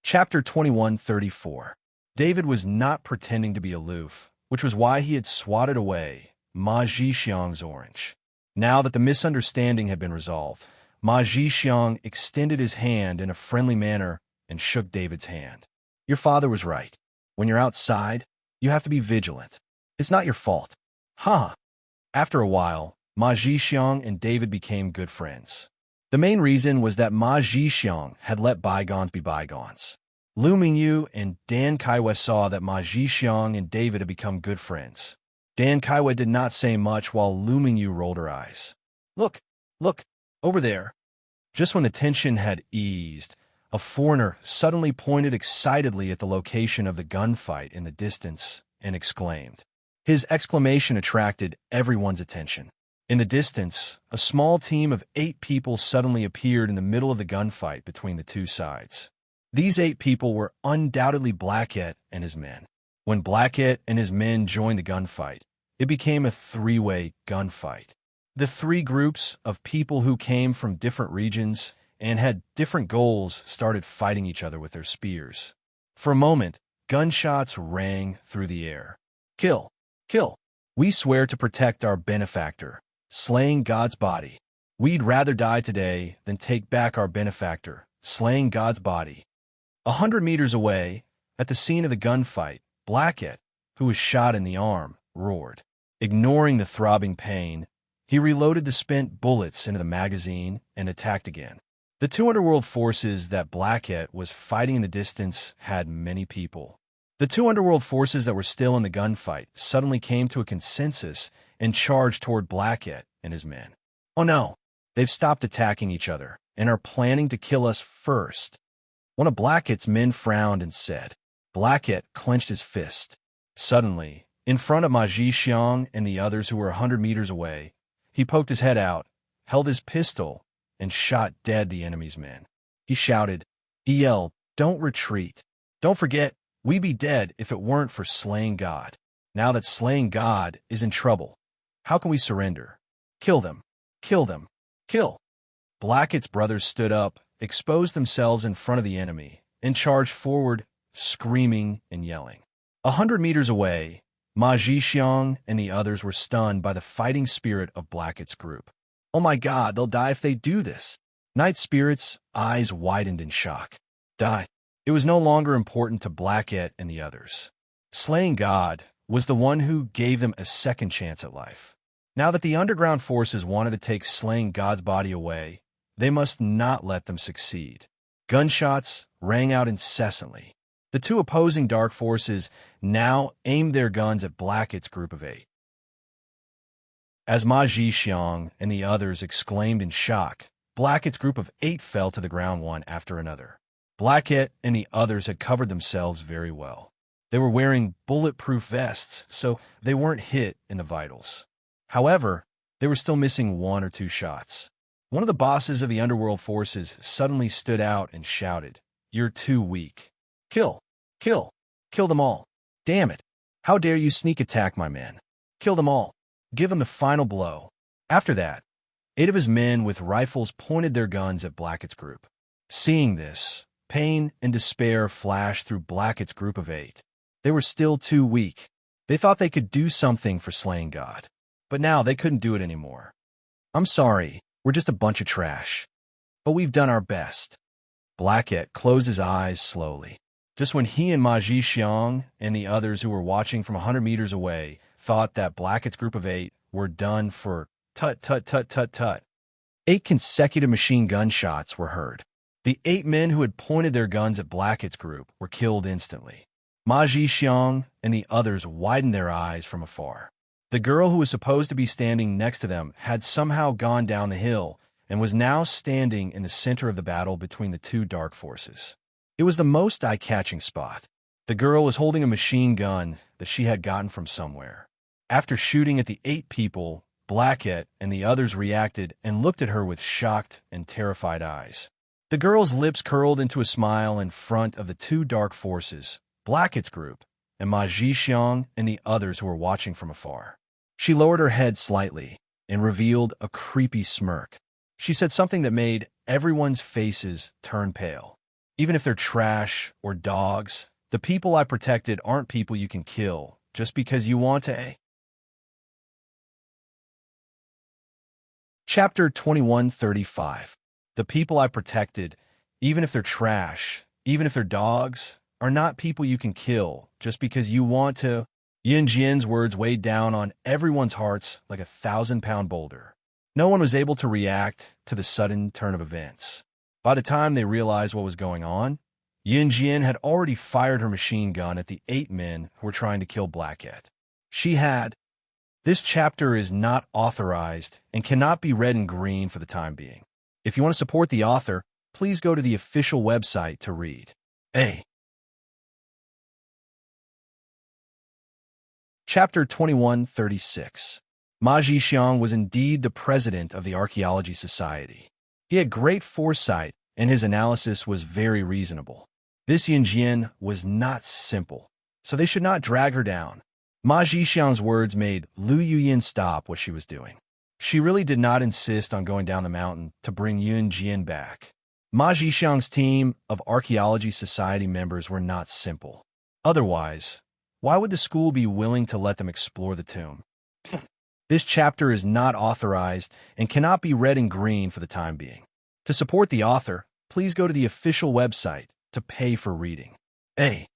Speaker 1: Chapter 21:34. David was not pretending to be aloof, which was why he had swatted away Ma Xiang's orange. Now that the misunderstanding had been resolved, Ma Xiang extended his hand in a friendly manner and shook David's hand. "Your father was right. When you're outside, you have to be vigilant. It's not your fault." Huh. After a while, Ma Xiang and David became good friends. The main reason was that Ma Xiang had let bygones be bygones. Lu Mingyu and Dan Kaiwei saw that Ma Xiang and David had become good friends. Dan Kaiwei did not say much while Lu Mingyu rolled her eyes. Look, over there." Just when the tension had eased, a foreigner suddenly pointed excitedly at the location of the gunfight in the distance and exclaimed. His exclamation attracted everyone's attention. In the distance, a small team of 8 people suddenly appeared in the middle of the gunfight between the two sides. These 8 people were undoubtedly Blackett and his men. When Blackett and his men joined the gunfight, it became a 3-way gunfight. The 3 groups of people who came from different regions and had different goals started fighting each other with their spears. For a moment, gunshots rang through the air. Kill! Kill! We swear to protect our benefactor, slaying God's body. We'd rather die today than take back our benefactor, slaying God's body. 100 meters away, at the scene of the gunfight, Blackett, who was shot in the arm, roared. Ignoring the throbbing pain, he reloaded the spent bullets into the magazine and attacked again. The 2 underworld forces that Blackett was fighting in the distance had many people. The 2 underworld forces that were still in the gunfight suddenly came to a consensus and charged toward Blackett and his men. Oh no, they've stopped attacking each other and are planning to kill us first. One of Blackett's men frowned and said. Blackett clenched his fist. Suddenly, in front of Ma Zhixiang and the others who were 100 meters away, he poked his head out, held his pistol, and shot dead the enemy's men. He shouted. He yelled, "Don't retreat. Don't forget, we'd be dead if it weren't for slaying God. Now that slaying God is in trouble, how can we surrender? Kill them. Kill them. Kill." Blackett's brothers stood up, exposed themselves in front of the enemy, and charged forward, screaming and yelling. 100 meters away, Ma Zhixiang and the others were stunned by the fighting spirit of Blackett's group. Oh my God, they'll die if they do this. Night Spirit's eyes widened in shock. Die. It was no longer important to Blackett and the others. Slaying God was the one who gave them a second chance at life. Now that the underground forces wanted to take slaying God's body away, they must not let them succeed. Gunshots rang out incessantly. The 2 opposing dark forces now aimed their guns at Blackett's group of 8. As Ma Zhixiang and the others exclaimed in shock, Blackett's group of 8 fell to the ground one after another. Blackett and the others had covered themselves very well. They were wearing bulletproof vests, so they weren't hit in the vitals. However, they were still missing 1 or 2 shots. One of the bosses of the underworld forces suddenly stood out and shouted, "You're too weak. Kill! Kill! Kill them all! Damn it! How dare you sneak attack my men? Kill them all! Give them the final blow." After that, 8 of his men with rifles pointed their guns at Blackett's group. Seeing this, pain and despair flashed through Blackett's group of 8. They were still too weak. They thought they could do something for slaying God, but now they couldn't do it anymore. "I'm sorry, we're just a bunch of trash. But we've done our best." Blackett closed his eyes slowly. Just when he and Ma Zhixiang and the others who were watching from 100 meters away thought that Blackett's group of 8 were done for, tut, tut, tut, tut, tut. 8 consecutive machine gun shots were heard. The 8 men who had pointed their guns at Blackett's group were killed instantly. Ma Zhixiang and the others widened their eyes from afar. The girl who was supposed to be standing next to them had somehow gone down the hill and was now standing in the center of the battle between the 2 dark forces. It was the most eye-catching spot. The girl was holding a machine gun that she had gotten from somewhere. After shooting at the 8 people, Blackett and the others reacted and looked at her with shocked and terrified eyes. The girl's lips curled into a smile in front of the 2 dark forces, Blackett's group, and Ma Zhixiang and the others who were watching from afar. She lowered her head slightly and revealed a creepy smirk. She said something that made everyone's faces turn pale. "Even if they're trash or dogs, the people I protected aren't people you can kill just because you want to." Chapter 2135. The people I protected, even if they're trash, even if they're dogs, are not people you can kill just because you want to. Yin Jian's words weighed down on everyone's hearts like a 1,000-pound boulder. No one was able to react to the sudden turn of events. By the time they realized what was going on, Yin Jian had already fired her machine gun at the 8 men who were trying to kill Blackett. She had. This chapter is not authorized and cannot be read in green for the time being. If you want to support the author, please go to the official website to read. Chapter 2136. Ma Zhixiang was indeed the president of the Archaeology Society. He had great foresight, and his analysis was very reasonable. This Yunjian was not simple, so they should not drag her down. Ma Zhixiang's words made Lu Yuyin stop what she was doing. She really did not insist on going down the mountain to bring Yunjian back. Ma Zhixiang's team of Archaeology Society members were not simple. Otherwise, why would the school be willing to let them explore the tomb? This chapter is not authorized and cannot be read in green for the time being. To support the author, please go to the official website to pay for reading. A.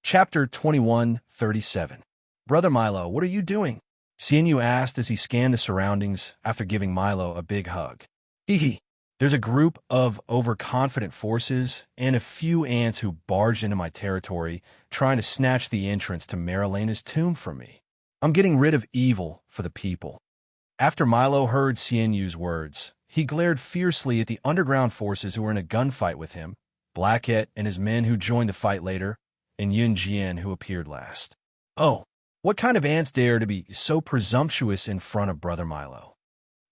Speaker 1: Chapter 21:37. Brother Milo, what are you doing? Xianyu asked as he scanned the surroundings after giving Milo a big hug. Hee. There's a group of overconfident forces and a few ants who barged into my territory, trying to snatch the entrance to Marilena's tomb from me. I'm getting rid of evil for the people. After Milo heard Xianyu's words, he glared fiercely at the underground forces who were in a gunfight with him, Blackett and his men who joined the fight later, and Yunjian who appeared last. Oh, what kind of ants dare to be so presumptuous in front of Brother Milo?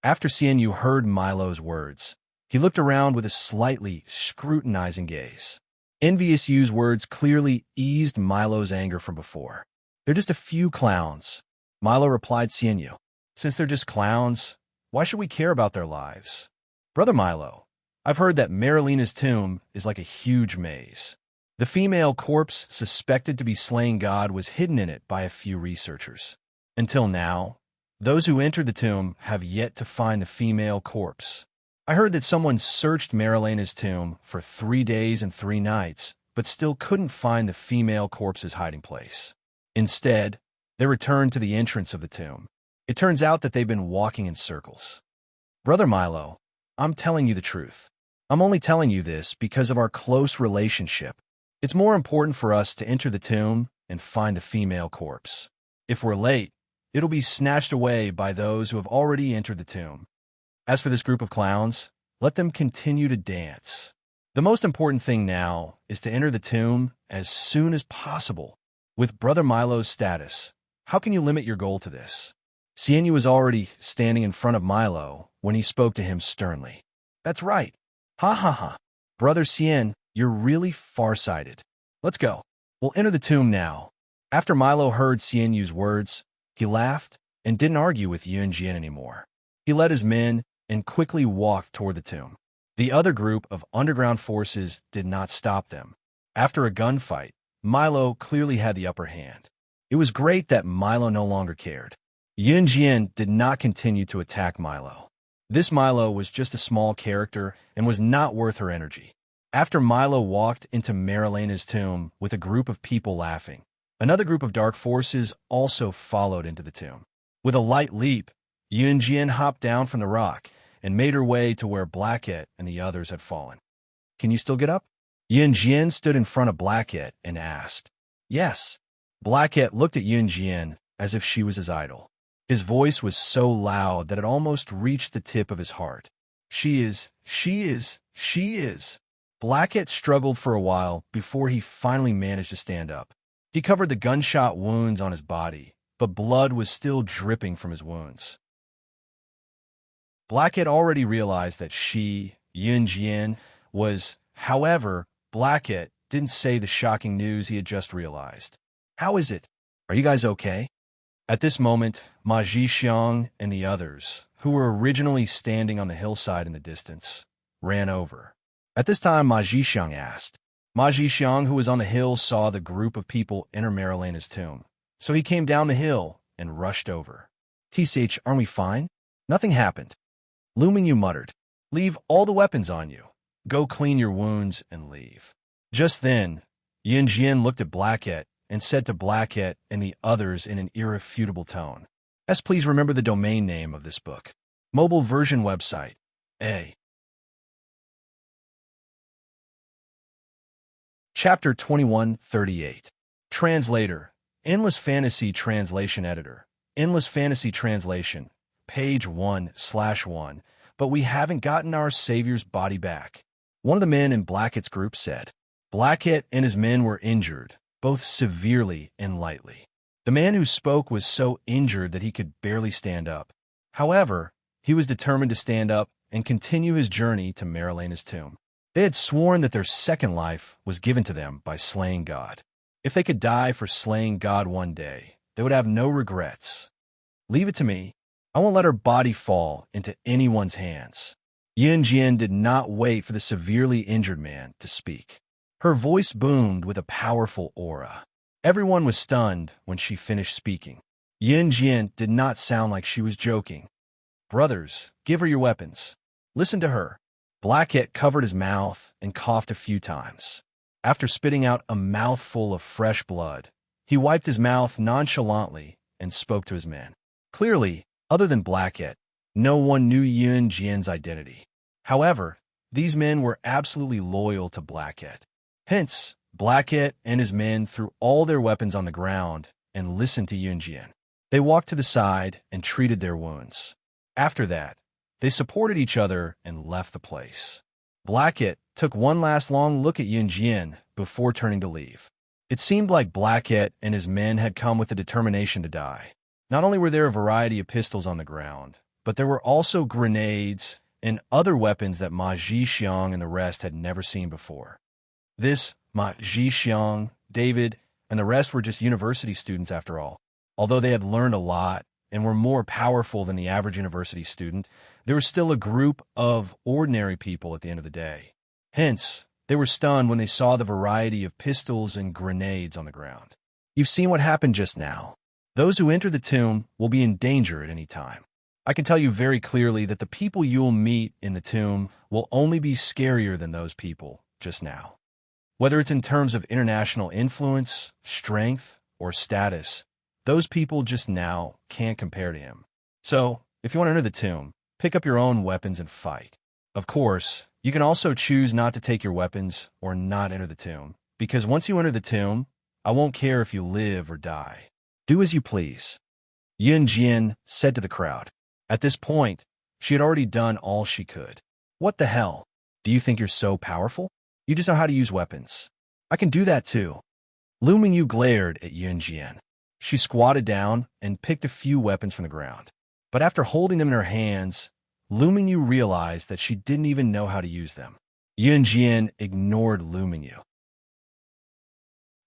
Speaker 1: After Xianyu heard Milo's words, he looked around with a slightly scrutinizing gaze. Envious Yu's words clearly eased Milo's anger from before. They're just a few clowns. Milo replied Xianyu. Since they're just clowns, why should we care about their lives? Brother Milo, I've heard that Marilena's tomb is like a huge maze. The female corpse suspected to be slaying God was hidden in it by a few researchers. Until now, those who entered the tomb have yet to find the female corpse. I heard that someone searched Marilena's tomb for 3 days and 3 nights, but still couldn't find the female corpse's hiding place. Instead, they returned to the entrance of the tomb. It turns out that they've been walking in circles. Brother Milo, I'm telling you the truth. I'm only telling you this because of our close relationship. It's more important for us to enter the tomb and find the female corpse. If we're late, it'll be snatched away by those who have already entered the tomb. As for this group of clowns, let them continue to dance. The most important thing now is to enter the tomb as soon as possible. With Brother Milo's status, how can you limit your goal to this? Xianyu was already standing in front of Milo when he spoke to him sternly. That's right. Ha ha ha. Brother Xian, you're really farsighted. Let's go. We'll enter the tomb now. After Milo heard Xianyu's words, he laughed and didn't argue with Yunjian anymore. He led his men and quickly walked toward the tomb. The other group of underground forces did not stop them. After a gunfight, Milo clearly had the upper hand. It was great that Milo no longer cared. Yunjian did not continue to attack Milo. This Milo was just a small character and was not worth her energy. After Milo walked into Marilena's tomb with a group of people laughing, another group of dark forces also followed into the tomb. With a light leap, Yunjian hopped down from the rock and made her way to where Blackett and the others had fallen. Can you still get up? Yunjian stood in front of Blackett and asked. Yes. Blackett looked at Yunjian as if she was his idol. His voice was so loud that it almost reached the tip of his heart. She is. Blackett struggled for a while before he finally managed to stand up. He covered the gunshot wounds on his body, but blood was still dripping from his wounds. Blackett already realized that she, Yunjian, was. However, Blackett didn't say the shocking news he had just realized. How is it? Are you guys okay? At this moment, Ma Zhixiang and the others, who were originally standing on the hillside in the distance, ran over. At this time, Ma Zhixiang asked. Ma Zhixiang, who was on the hill, saw the group of people enter Marilena's tomb. So he came down the hill and rushed over. TCH, aren't we fine? Nothing happened. Lu Mingyu muttered. Leave all the weapons on you. Go clean your wounds and leave. Just then, Yunjian looked at Blackett and said to Blackett and the others in an irrefutable tone, please remember the domain name of this book. Mobile version website. A. Chapter 21:38. Translator. Endless Fantasy Translation Editor. Endless Fantasy Translation. Page 1/1. But we haven't gotten our savior's body back. One of the men in Blackett's group said. Blackett and his men were injured, both severely and lightly. The man who spoke was so injured that he could barely stand up. However, he was determined to stand up and continue his journey to Marilena's tomb. They had sworn that their second life was given to them by slaying God. If they could die for slaying God one day, they would have no regrets. Leave it to me. I won't let her body fall into anyone's hands. Yunjian did not wait for the severely injured man to speak. Her voice boomed with a powerful aura. Everyone was stunned when she finished speaking. Yunjian did not sound like she was joking. Brothers, give her your weapons. Listen to her. Blackhead covered his mouth and coughed a few times. After spitting out a mouthful of fresh blood, he wiped his mouth nonchalantly and spoke to his men. Clearly, other than Blackhead, no one knew Yun Jian's identity. However, these men were absolutely loyal to Blackhead. Hence, Blackhead and his men threw all their weapons on the ground and listened to Yun Jian. They walked to the side and treated their wounds. After that, they supported each other and left the place. Blackhead took one last long look at Yun Jian before turning to leave. It seemed like Blackhead and his men had come with the determination to die. Not only were there a variety of pistols on the ground, but there were also grenades and other weapons that Ma Zhixiang and the rest had never seen before. This Ma Zhixiang, David, and the rest were just university students after all. Although they had learned a lot and were more powerful than the average university student, there was still a group of ordinary people at the end of the day. Hence, they were stunned when they saw the variety of pistols and grenades on the ground. You've seen what happened just now. Those who enter the tomb will be in danger at any time. I can tell you very clearly that the people you will meet in the tomb will only be scarier than those people just now. Whether it's in terms of international influence, strength, or status, those people just now can't compare to him. So, if you want to enter the tomb, pick up your own weapons and fight. Of course, you can also choose not to take your weapons or not enter the tomb, because once you enter the tomb, I won't care if you live or die. Do as you please. Yun Jian said to the crowd. At this point, she had already done all she could. What the hell? Do you think you're so powerful? You just know how to use weapons. I can do that too. Lu Mingyu glared at Yun Jian. She squatted down and picked a few weapons from the ground. But after holding them in her hands, Lu Mingyu realized that she didn't even know how to use them. Yun Jian ignored Lu Mingyu.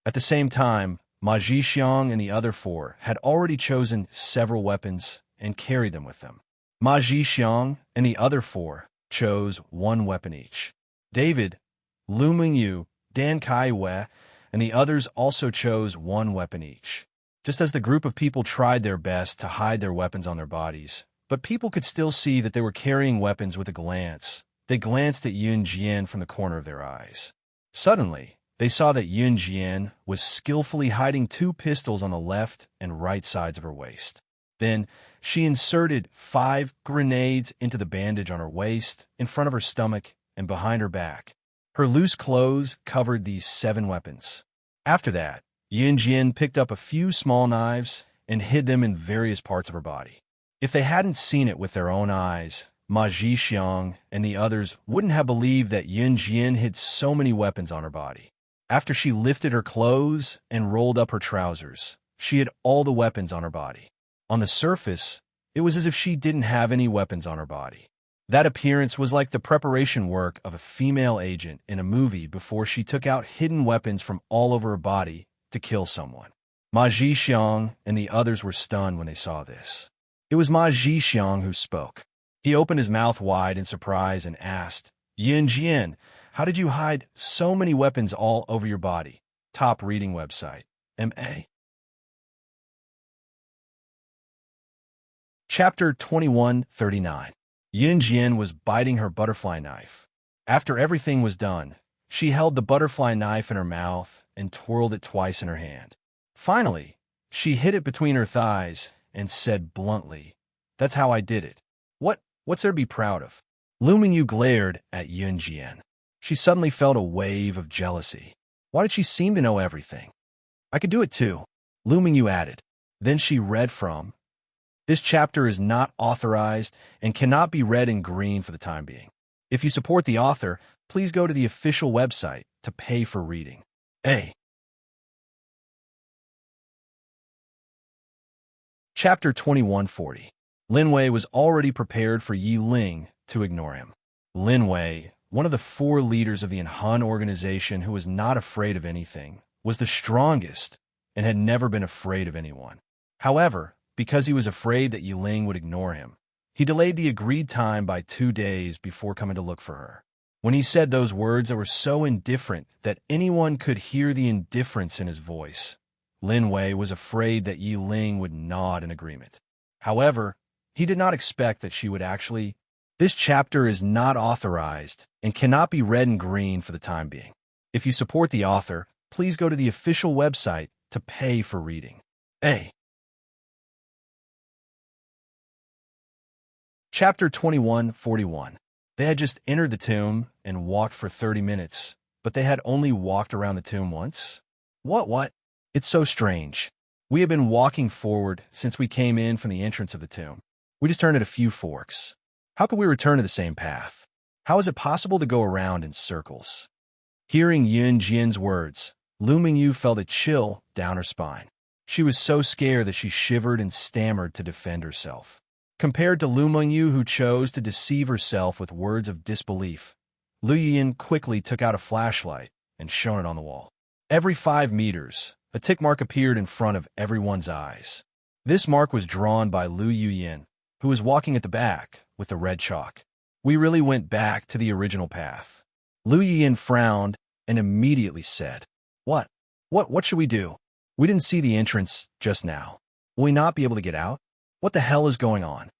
Speaker 1: At the same time, Ma Zhixiang and the other four had already chosen several weapons and carried them with them. Ma Zhixiang and the other four chose one weapon each. David, Lu Mingyu, Dan Kaiwei, and the others also chose one weapon each. Just as the group of people tried their best to hide their weapons on their bodies, but people could still see that they were carrying weapons with a glance. They glanced at Yun Jian from the corner of their eyes. Suddenly, they saw that Yun Jian was skillfully hiding two pistols on the left and right sides of her waist. Then, she inserted 5 grenades into the bandage on her waist, in front of her stomach, and behind her back. Her loose clothes covered these 7 weapons. After that, Yun Jian picked up a few small knives and hid them in various parts of her body. If they hadn't seen it with their own eyes, Ma Zhixiang and the others wouldn't have believed that Yun Jian hid so many weapons on her body. After she lifted her clothes and rolled up her trousers, she had all the weapons on her body. On the surface, it was as if she didn't have any weapons on her body. That appearance was like the preparation work of a female agent in a movie before she took out hidden weapons from all over her body to kill someone. Ma Zhixiang and the others were stunned when they saw this. It was Ma Zhixiang who spoke. He opened his mouth wide in surprise and asked, Yun Jian, how did you hide so many weapons all over your body? Top reading website. M.A. Chapter 2139. Yun Jian was biting her butterfly knife. After everything was done, she held the butterfly knife in her mouth and twirled it twice in her hand. Finally, she hid it between her thighs and said bluntly, That's how I did it. What's there to be proud of? Lu Mingyu glared at Yun Jian. She suddenly felt a wave of jealousy. Why did she seem to know everything? I could do it too, Lu Mingyu added. Then she read from, This chapter is not authorized and cannot be read in green for the time being. If you support the author, please go to the official website to pay for reading. A. Chapter 2140. Lin Wei was already prepared for Yi Ling to ignore him. Lin Wei, one of the 4 leaders of the Han organization who was not afraid of anything, was the strongest and had never been afraid of anyone. However, because he was afraid that Yiling would ignore him, he delayed the agreed time by 2 days before coming to look for her. When he said those words that were so indifferent that anyone could hear the indifference in his voice, Lin Wei was afraid that Yiling would nod in agreement. However, he did not expect that she would actually. This chapter is not authorized and cannot be read in green for the time being. If you support the author, please go to the official website to pay for reading. A. Chapter 2141. They had just entered the tomb and walked for 30 minutes, but they had only walked around the tomb once? What? It's so strange. We have been walking forward since we came in from the entrance of the tomb. We just turned at a few forks. How could we return to the same path? How is it possible to go around in circles? Hearing Yun Jian's words, Lu Mingyu felt a chill down her spine. She was so scared that she shivered and stammered to defend herself. Compared to Lu Mingyu, who chose to deceive herself with words of disbelief, Lu Yin quickly took out a flashlight and shone it on the wall. Every 5 meters, a tick mark appeared in front of everyone's eyes. This mark was drawn by Lu Yin, who was walking at the back with the red chalk. We really went back to the original path. Lu Yin frowned and immediately said, What should we do? We didn't see the entrance just now. Will we not be able to get out? What the hell is going on?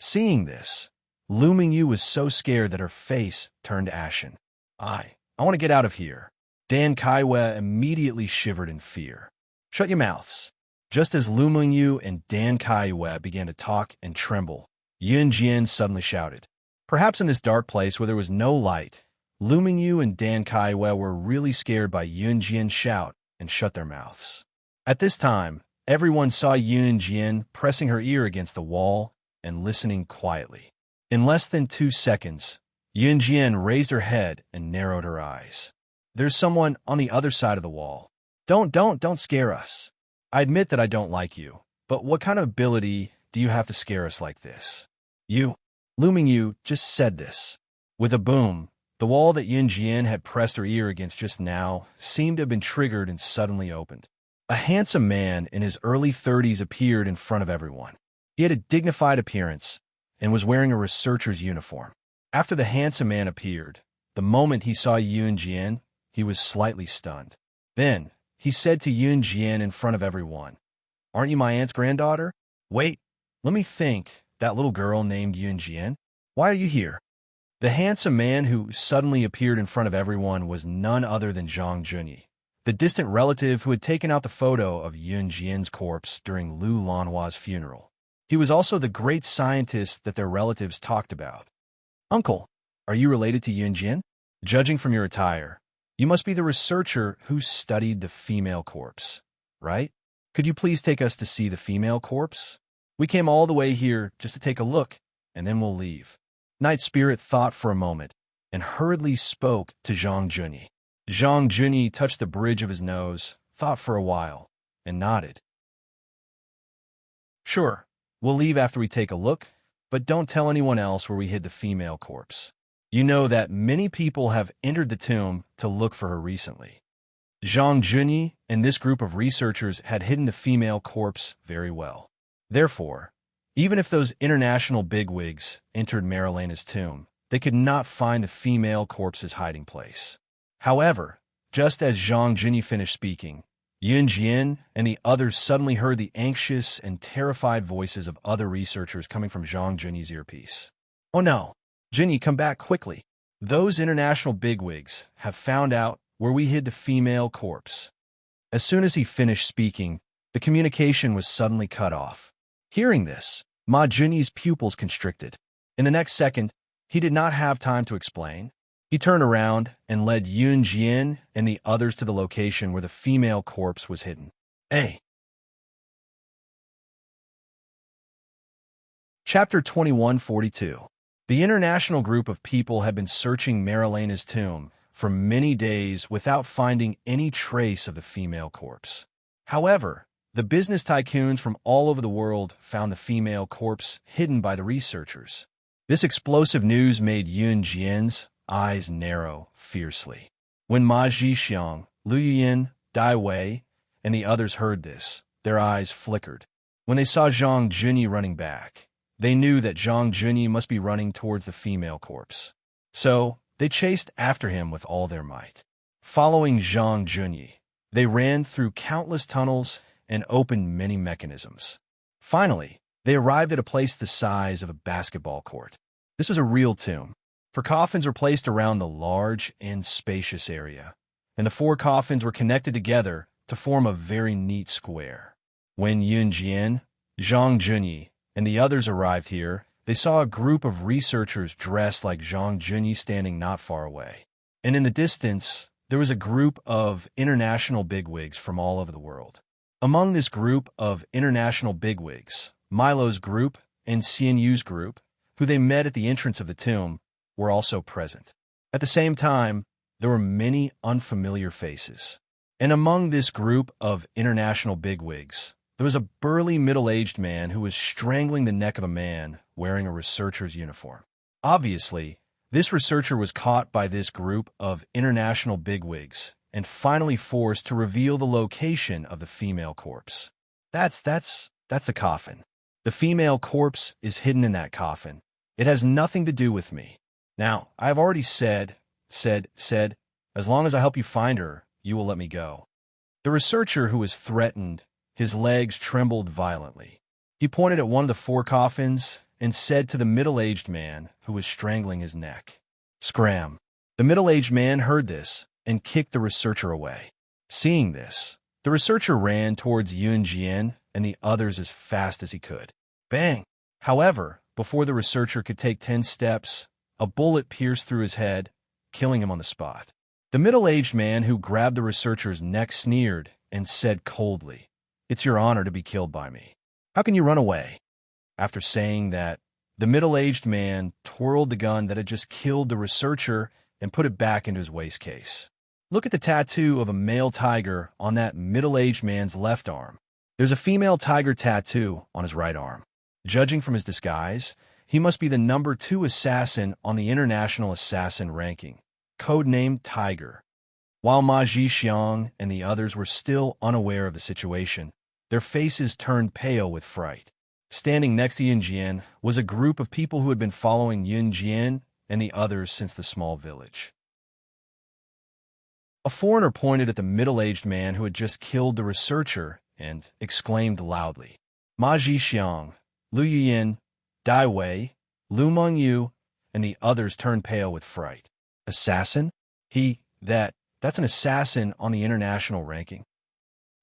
Speaker 1: Seeing this, Lu Mingyu was so scared that her face turned ashen. I want to get out of here. Dan Kaiwe immediately shivered in fear. Shut your mouths. Just as Lu Mingyu and Dan Kaiwe began to talk and tremble, Yun Jian suddenly shouted. Perhaps in this dark place where there was no light, Lu Mingyu and Dan Kaiwe were really scared by Yun Jian's shout and shut their mouths. At this time, everyone saw Yun Jian pressing her ear against the wall and listening quietly. In less than 2 seconds, Yun Jian raised her head and narrowed her eyes. There's someone on the other side of the wall. Don't scare us. I admit that I don't like you, but what kind of ability do you have to scare us like this? You, Lu Mingyu, just said this. With a boom, the wall that Yun Jian had pressed her ear against just now seemed to have been triggered and suddenly opened. A handsome man in his early 30s appeared in front of everyone. He had a dignified appearance and was wearing a researcher's uniform. After the handsome man appeared, the moment he saw Yun Jian, he was slightly stunned. Then, he said to Yun Jian in front of everyone, Aren't you my aunt's granddaughter? Wait, let me think, that little girl named Yun Jian? Why are you here? The handsome man who suddenly appeared in front of everyone was none other than Zhang Junyi, the distant relative who had taken out the photo of Yun Jian's corpse during Lu Lanhua's funeral. He was also the great scientist that their relatives talked about. Uncle, are you related to Yun Jian? Judging from your attire, you must be the researcher who studied the female corpse, right? Could you please take us to see the female corpse? We came all the way here just to take a look, and then we'll leave. Night Spirit thought for a moment and hurriedly spoke to Zhang Junyi. Zhang Junyi touched the bridge of his nose, thought for a while, and nodded. Sure, we'll leave after we take a look, but don't tell anyone else where we hid the female corpse. You know that many people have entered the tomb to look for her recently. Zhang Junyi and this group of researchers had hidden the female corpse very well. Therefore, even if those international bigwigs entered Marilena's tomb, they could not find the female corpse's hiding place. However, just as Zhang Junyi finished speaking, Yun Jian and the others suddenly heard the anxious and terrified voices of other researchers coming from Zhang Junyi's earpiece. Oh no! Junyi, come back quickly. Those international bigwigs have found out where we hid the female corpse. As soon as he finished speaking, the communication was suddenly cut off. Hearing this, Ma Junyi's pupils constricted. In the next second, he did not have time to explain. He turned around and led Yun Jian and the others to the location where the female corpse was hidden. A. Chapter 2142. The international group of people had been searching Marilena's tomb for many days without finding any trace of the female corpse. However, the business tycoons from all over the world found the female corpse hidden by the researchers. This explosive news made Yun Jian's eyes narrow fiercely. When Ma Jixiang, Lu Yuyin, Dai Wei, and the others heard this, their eyes flickered. When they saw Zhang Junyi running back, they knew that Zhang Junyi must be running towards the female corpse. So, they chased after him with all their might. Following Zhang Junyi, they ran through countless tunnels and opened many mechanisms. Finally, they arrived at a place the size of a basketball court. This was a real tomb, for coffins were placed around the large and spacious area, and the 4 coffins were connected together to form a very neat square. When Yun Jian, Zhang Junyi, and the others arrived here, they saw a group of researchers dressed like Zhang Junyi standing not far away. And in the distance, there was a group of international bigwigs from all over the world. Among this group of international bigwigs, Milo's group and Xian Yu's group, who they met at the entrance of the tomb, were also present. At the same time, there were many unfamiliar faces. And among this group of international bigwigs, there was a burly middle-aged man who was strangling the neck of a man wearing a researcher's uniform. Obviously, this researcher was caught by this group of international bigwigs and finally forced to reveal the location of the female corpse. That's the coffin. The female corpse is hidden in that coffin. It has nothing to do with me. Now, I have already said, as long as I help you find her, you will let me go. The researcher who was threatened, his legs trembled violently. He pointed at one of the 4 coffins and said to the middle-aged man who was strangling his neck, "Scram." The middle-aged man heard this and kicked the researcher away. Seeing this, the researcher ran towards Yun Jian and the others as fast as he could. Bang! However, before the researcher could take 10 steps, a bullet pierced through his head, killing him on the spot. The middle-aged man who grabbed the researcher's neck sneered and said coldly, "It's your honor to be killed by me. How can you run away?" After saying that, the middle-aged man twirled the gun that had just killed the researcher and put it back into his waist case. Look at the tattoo of a male tiger on that middle-aged man's left arm. There's a female tiger tattoo on his right arm. Judging from his disguise, he must be the number 2 assassin on the international assassin ranking, codenamed Tiger. While Ma Jixiang and the others were still unaware of the situation, their faces turned pale with fright. Standing next to Yun Jian was a group of people who had been following Yun Jian and the others since the small village. A foreigner pointed at the middle-aged man who had just killed the researcher and exclaimed loudly. Ma Jixiang, Lu Yuyin, Dai Wei, Lu Mengyu, and the others turned pale with fright. Assassin? That's an assassin on the international ranking.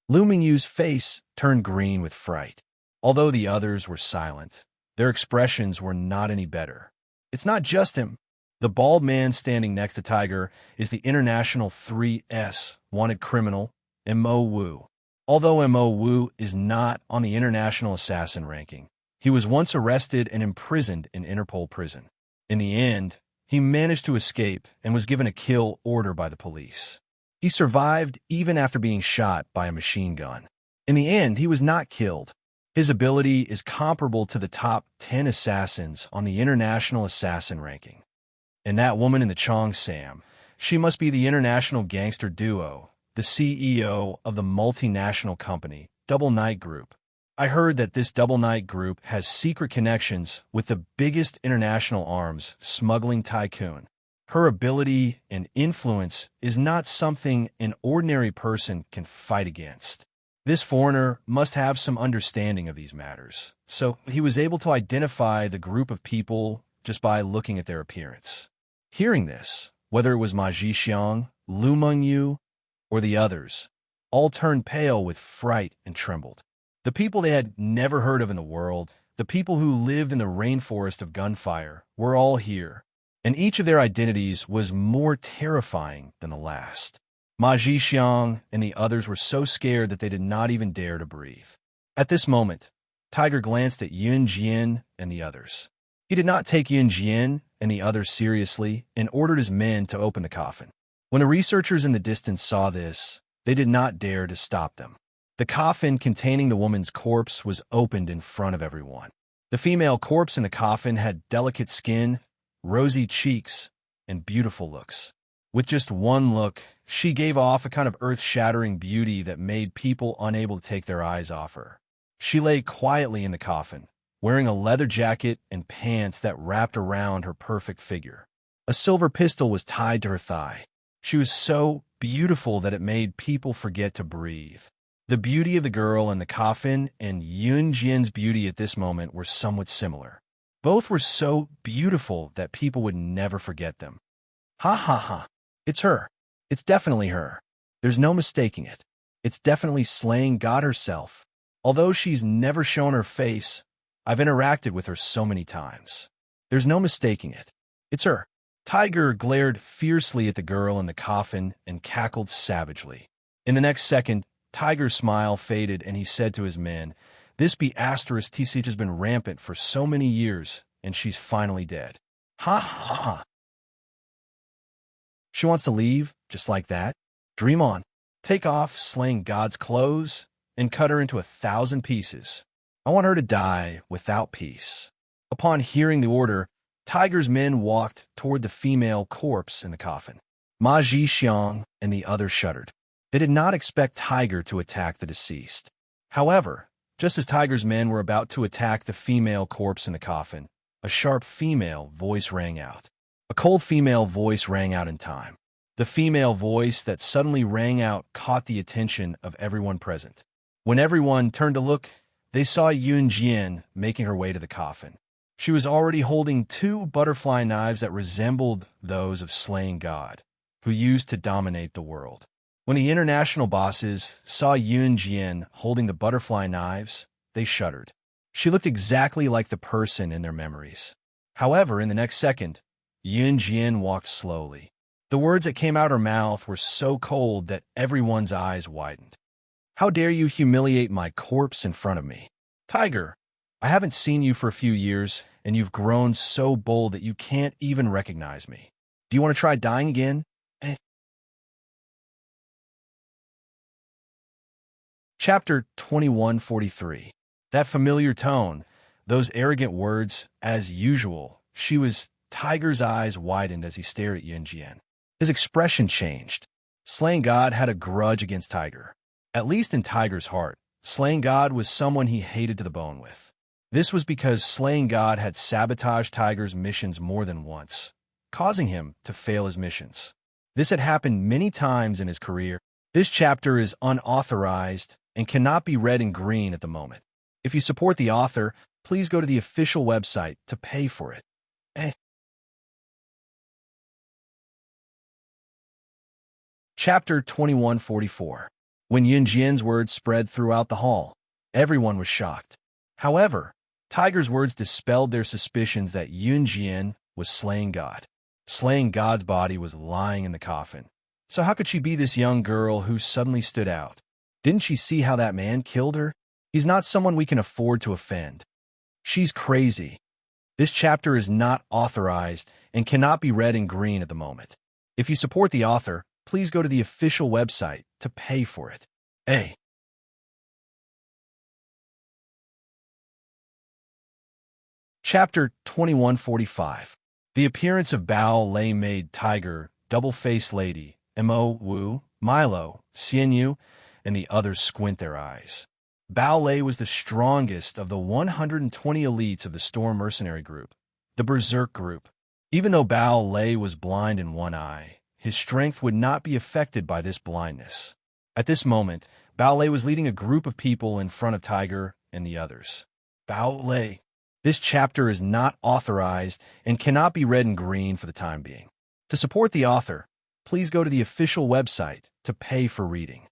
Speaker 1: Lu Mengyu's face turned green with fright. Although the others were silent, their expressions were not any better. It's not just him. The bald man standing next to Tiger is the international 3S wanted criminal, Mo Wu. Although Mo Wu is not on the international assassin ranking, he was once arrested and imprisoned in Interpol prison. In the end, he managed to escape and was given a kill order by the police. He survived even after being shot by a machine gun. In the end, he was not killed. His ability is comparable to the top 10 assassins on the international assassin ranking. And that woman in the Cheongsam, she must be the international gangster duo, the CEO of the multinational company, Double Night Group. I heard that this Double Night Group has secret connections with the biggest international arms smuggling tycoon. Her ability and influence is not something an ordinary person can fight against. This foreigner must have some understanding of these matters, so he was able to identify the group of people just by looking at their appearance. Hearing this, whether it was Ma Jixiang, Lu Mengyu, or the others, all turned pale with fright and trembled. The people they had never heard of in the world, the people who lived in the rainforest of gunfire, were all here, and each of their identities was more terrifying than the last. Ma Jixiang and the others were so scared that they did not even dare to breathe. At this moment, Tiger glanced at Yun Jian and the others. He did not take Yun Jian and the others seriously and ordered his men to open the coffin. When the researchers in the distance saw this, they did not dare to stop them. The coffin containing the woman's corpse was opened in front of everyone. The female corpse in the coffin had delicate skin, rosy cheeks, and beautiful looks. With just one look, she gave off a kind of earth-shattering beauty that made people unable to take their eyes off her. She lay quietly in the coffin, wearing a leather jacket and pants that wrapped around her perfect figure. A silver pistol was tied to her thigh. She was so beautiful that it made people forget to breathe. The beauty of the girl in the coffin and Yun Jian's beauty at this moment were somewhat similar. Both were so beautiful that people would never forget them. Ha ha ha. It's her. It's definitely her. There's no mistaking it. It's definitely slaying God herself. Although she's never shown her face, I've interacted with her so many times. There's no mistaking it. It's her. Tiger glared fiercely at the girl in the coffin and cackled savagely. In the next second, Tiger's smile faded and he said to his men, "This Beatrice Tisich has been rampant for so many years, and she's finally dead." Ha ha ha. She wants to leave, just like that? Dream on. Take off slaying God's clothes and cut her into 1,000 pieces. I want her to die without peace. Upon hearing the order, Tiger's men walked toward the female corpse in the coffin. Ma Zhixiang and the others shuddered. They did not expect Tiger to attack the deceased. However, just as Tiger's men were about to attack the female corpse in the coffin, a sharp female voice rang out. A cold female voice rang out in time. The female voice that suddenly rang out caught the attention of everyone present. When everyone turned to look, they saw Yun Jian making her way to the coffin. She was already holding 2 butterfly knives that resembled those of slaying God, who used to dominate the world. When the international bosses saw Yun Jian holding the butterfly knives, they shuddered. She looked exactly like the person in their memories. However, in the next second, Yun Jian walked slowly. The words that came out her mouth were so cold that everyone's eyes widened. "How dare you humiliate my corpse in front of me? Tiger, I haven't seen you for a few years, and you've grown so bold that you can't even recognize me. Do you want to try dying again?" Chapter 2143. That familiar tone, those arrogant words, as usual. Tiger's eyes widened as he stared at Yun Jian. His expression changed. Slaying God had a grudge against Tiger. At least in Tiger's heart, slaying God was someone he hated to the bone with. This was because slaying God had sabotaged Tiger's missions more than once, causing him to fail his missions. This had happened many times in his career. This chapter is unauthorized and cannot be read in green at the moment. If you support the author, please go to the official website to pay for it. Chapter 2144. When Yun Jian's words spread throughout the hall, everyone was shocked. However, Tiger's words dispelled their suspicions that Yun Jian was slaying God. Slaying God's body was lying in the coffin. So how could she be this young girl who suddenly stood out? Didn't she see how that man killed her? He's not someone we can afford to offend. She's crazy. This chapter is not authorized and cannot be read in green at the moment. If you support the author, please go to the official website to pay for it. Chapter 2145. The appearance of Bao Lei made Tiger, Double-Faced Lady, Mo Wu, Milo, Xian Yu, and the others squint their eyes. Bao Lei was the strongest of the 120 elites of the Storm Mercenary Group, the Berserk Group. Even though Bao Lei was blind in one eye, his strength would not be affected by this blindness. At this moment, Bao Lei was leading a group of people in front of Tiger and the others. Bao Lei. This chapter is not authorized and cannot be read in green for the time being. To support the author, please go to the official website to pay for reading.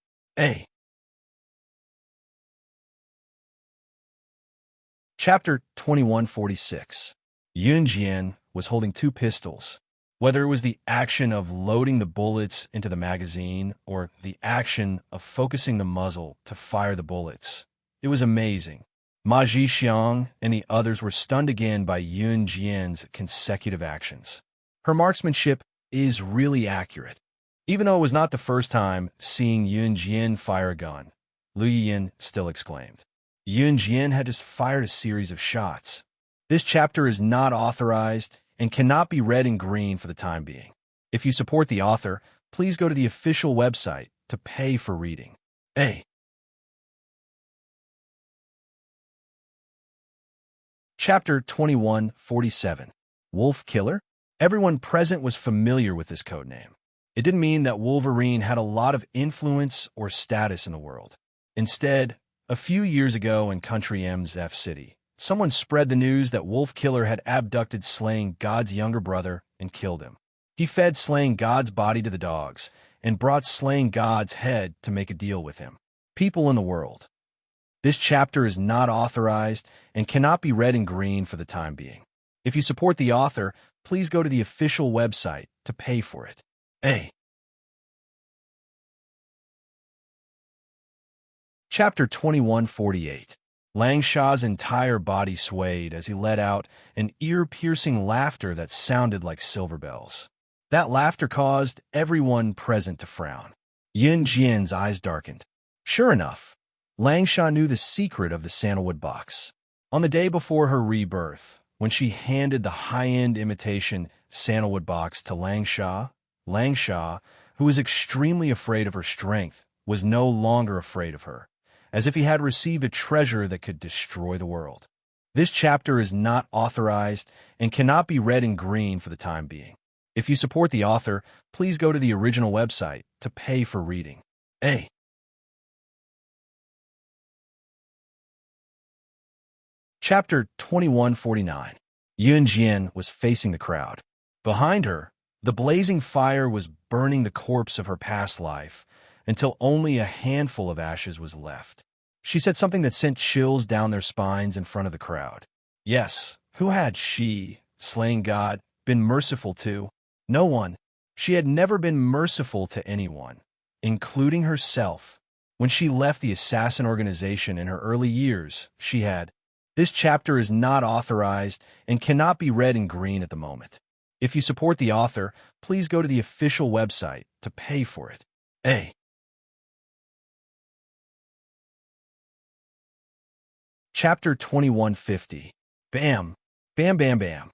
Speaker 1: Chapter 2146. Yun Jian was holding 2 pistols. Whether it was the action of loading the bullets into the magazine or the action of focusing the muzzle to fire the bullets, it was amazing. Ma Zhixiang and the others were stunned again by Yun Jian's consecutive actions. Her marksmanship is really accurate. Even though it was not the first time seeing Yun Jian fire a gun, Liu Yin still exclaimed. Yun Jian had just fired a series of shots, This chapter is not authorized and cannot be read in green for the time being. If you support the author, please go to the official website to pay for reading. A. Chapter 2147. Wolf Killer? Everyone present was familiar with this codename. It didn't mean that Wolverine had a lot of influence or status in the world. Instead, a few years ago in Country M's F City, someone spread the news that Wolf Killer had abducted Slaying God's younger brother and killed him. He fed Slaying God's body to the dogs and brought Slaying God's head to make a deal with him. People in the world. This chapter is not authorized and cannot be read in green for the time being. If you support the author, please go to the official website to pay for it. A. Chapter 2148. Langshaw's entire body swayed as he let out an ear-piercing laughter that sounded like silver bells. That laughter caused everyone present to frown. Yin Jian's eyes darkened. Sure enough, Langshaw knew the secret of the sandalwood box. On the day before her rebirth, when she handed the high-end imitation sandalwood box to Langshaw, who was extremely afraid of her strength, was no longer afraid of her, as if he had received a treasure that could destroy the world. This chapter is not authorized and cannot be read in green for the time being. If you support the author, please go to the original website to pay for reading. A. Chapter 2149. Yun Jian was facing the crowd. Behind her, the blazing fire was burning the corpse of her past life until only a handful of ashes was left. She said something that sent chills down their spines in front of the crowd. Yes, who had she, Slaying God, been merciful to? No one. She had never been merciful to anyone, including herself. When she left the assassin organization in her early years, she had. This chapter is not authorized and cannot be read in green at the moment. If you support the author, please go to the official website to pay for it. A. Chapter 2150. Bam! Bam bam bam.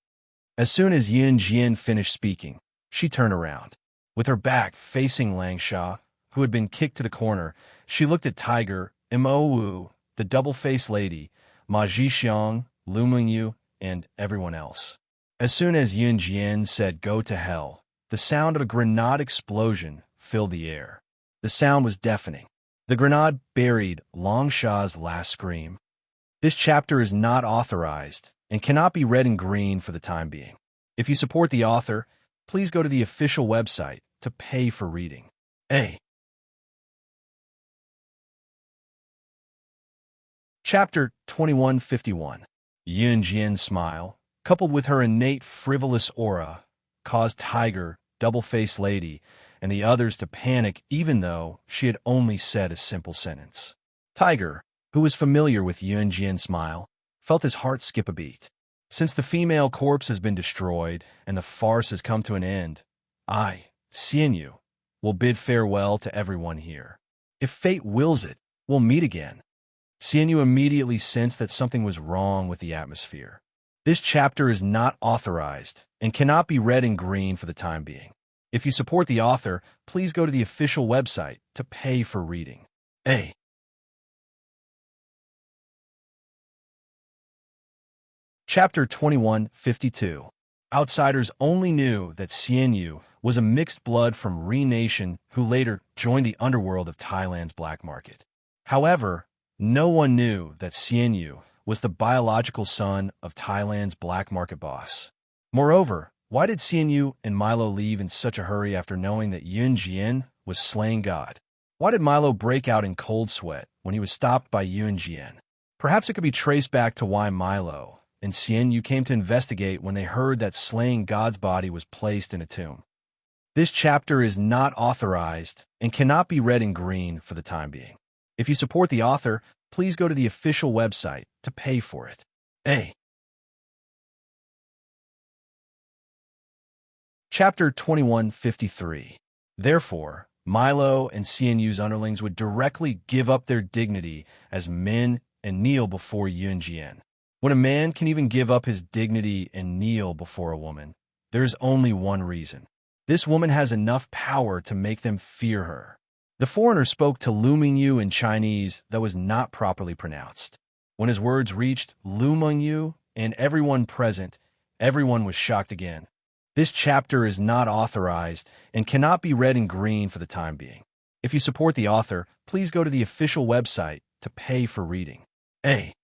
Speaker 1: As soon as Yin Jian finished speaking, she turned around. With her back facing Langshaw, who had been kicked to the corner, she looked at Tiger, Mo, the double-faced lady, Ma Jixiang, Lu Mingyu, and everyone else. As soon as Yun Jian said go to hell, the sound of a grenade explosion filled the air. The sound was deafening. The grenade buried Langshaw's last scream. This chapter is not authorized and cannot be read in green for the time being. If you support the author, please go to the official website to pay for reading. A. Chapter 2151. Yun Jian's smile, coupled with her innate frivolous aura, caused Tiger, double-faced lady, and the others to panic even though she had only said a simple sentence. Tiger, who was familiar with Yun Jian's smile, felt his heart skip a beat. Since the female corpse has been destroyed and the farce has come to an end, I, Xianyu, will bid farewell to everyone here. If fate wills it, we'll meet again. Xianyu immediately sensed that something was wrong with the atmosphere. This chapter is not authorized and cannot be read in green for the time being. If you support the author, please go to the official website to pay for reading. A. Chapter 2152. Outsiders only knew that Xianyu was a mixed blood from Re Nation who later joined the underworld of Thailand's black market. However, no one knew that Xianyu was the biological son of Thailand's black market boss. Moreover, why did Xianyu and Milo leave in such a hurry after knowing that Yun Jian was Slaying God? Why did Milo break out in cold sweat when he was stopped by Yun Jian? Perhaps it could be traced back to why Milo and Xianyu came to investigate when they heard that Slaying God's body was placed in a tomb. This chapter is not authorized and cannot be read in green for the time being. If you support the author, please go to the official website to pay for it. A. Chapter 2153. Therefore, Milo and Xianyu's underlings would directly give up their dignity as men and kneel before Yun Jian. When a man can even give up his dignity and kneel before a woman, there is only one reason. This woman has enough power to make them fear her. The foreigner spoke to Lu Mingyu in Chinese that was not properly pronounced. When his words reached Lu Mingyu and everyone present, everyone was shocked again. This chapter is not authorized and cannot be read in green for the time being. If you support the author, please go to the official website to pay for reading. A.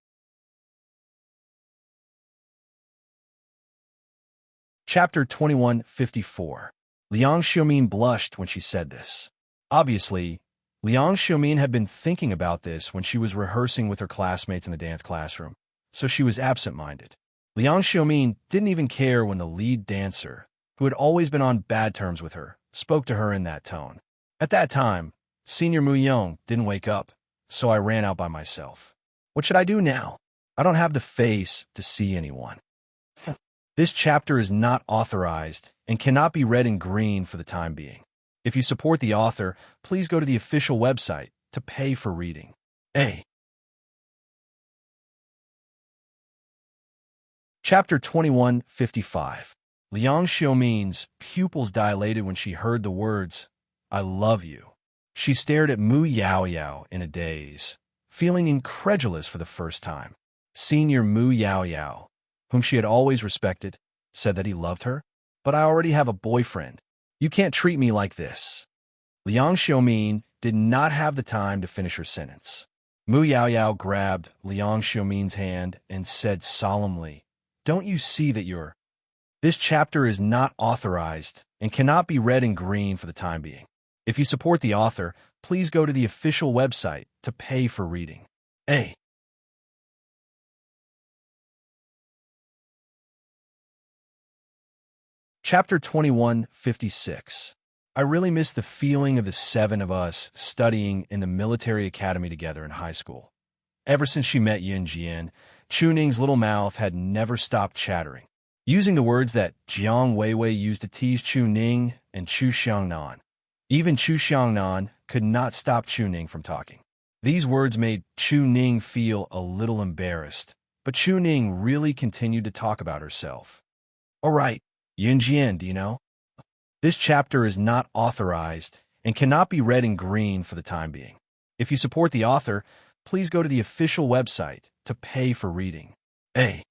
Speaker 1: Chapter 2154. Liang Xiaomin blushed when she said this. Obviously, Liang Xiaomin had been thinking about this when she was rehearsing with her classmates in the dance classroom, so she was absent-minded. Liang Xiaomin didn't even care when the lead dancer, who had always been on bad terms with her, spoke to her in that tone. At that time, Senior Mu Yong didn't wake up, so I ran out by myself. What should I do now? I don't have the face to see anyone. This chapter is not authorized and cannot be read in green for the time being. If you support the author, please go to the official website to pay for reading. A. Chapter 2155. Liang Xiaomin's pupils dilated when she heard the words, "I love you." She stared at Mu Yaoyao in a daze, feeling incredulous for the first time. Senior Mu Yaoyao, whom she had always respected, said that he loved her. "But I already have a boyfriend. You can't treat me like this." Liang Xiaomin did not have the time to finish her sentence. Mu Yaoyao grabbed Liang Xiaomin's hand and said solemnly, "Don't you see that you're—" This chapter is not authorized and cannot be read in green for the time being. If you support the author, please go to the official website to pay for reading. A. Chapter 2156. I really miss the feeling of the seven of us studying in the military academy together in high school. Ever since she met Yun Jian, Chu Ning's little mouth had never stopped chattering, using the words that Jiang Weiwei used to tease Chu Ning and Chu Xiangnan. Even Chu Xiangnan could not stop Chu Ning from talking. These words made Chu Ning feel a little embarrassed, but Chu Ning really continued to talk about herself. "All right, Yun Jian, do you know? This chapter is not authorized and cannot be read in green for the time being. If you support the author, please go to the official website to pay for reading. A.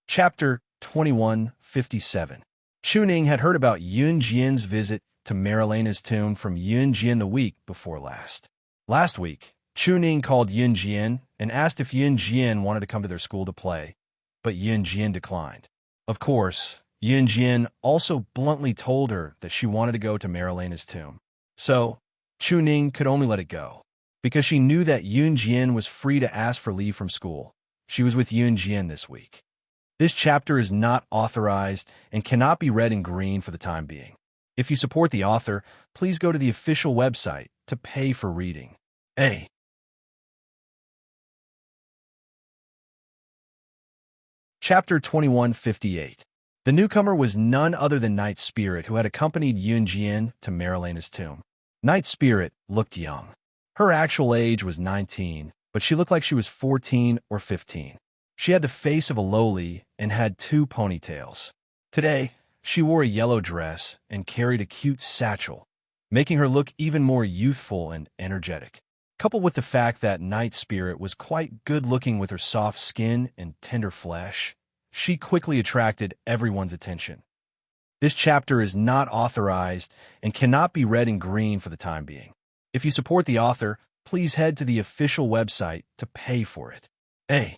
Speaker 1: Chapter 2157. Chu Ning had heard about Yun Jian's visit to Marilena's tomb from Yun Jian the week before last. Last week, Chu Ning called Yun Jian and asked if Yun Jian wanted to come to their school to play, but Yun Jian declined. Of course, Yun Jian also bluntly told her that she wanted to go to Marilena's tomb. So, Chu Ning could only let it go. Because she knew that Yun Jian was free to ask for leave from school, she was with Yun Jian this week. This chapter is not authorized and cannot be read in green for the time being. If you support the author, please go to the official website to pay for reading. A. Chapter 2158. The newcomer was none other than Night Spirit, who had accompanied Yun Jian to Marilena's tomb. Night Spirit looked young. Her actual age was 19, but she looked like she was 14 or 15. She had the face of a lowly and had 2 ponytails. Today, she wore a yellow dress and carried a cute satchel, making her look even more youthful and energetic. Coupled with the fact that Night Spirit was quite good-looking with her soft skin and tender flesh, she quickly attracted everyone's attention. This chapter is not authorized and cannot be read in green for the time being. If you support the author, please head to the official website to pay for it. A.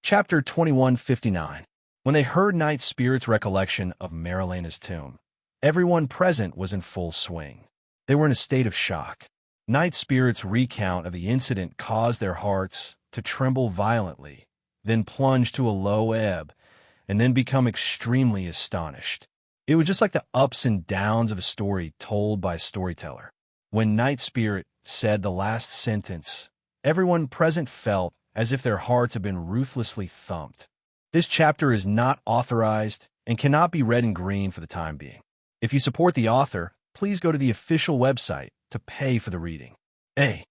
Speaker 1: Chapter 2159. When they heard Night Spirit's recollection of Marilena's tomb, everyone present was in full swing. They were in a state of shock. Night Spirit's recount of the incident caused their hearts to tremble violently, then plunge to a low ebb, and then become extremely astonished. It was just like the ups and downs of a story told by a storyteller. When Night Spirit said the last sentence, everyone present felt as if their hearts had been ruthlessly thumped. This chapter is not authorized and cannot be read in green for the time being. If you support the author, please go to the official website to pay for the reading. A.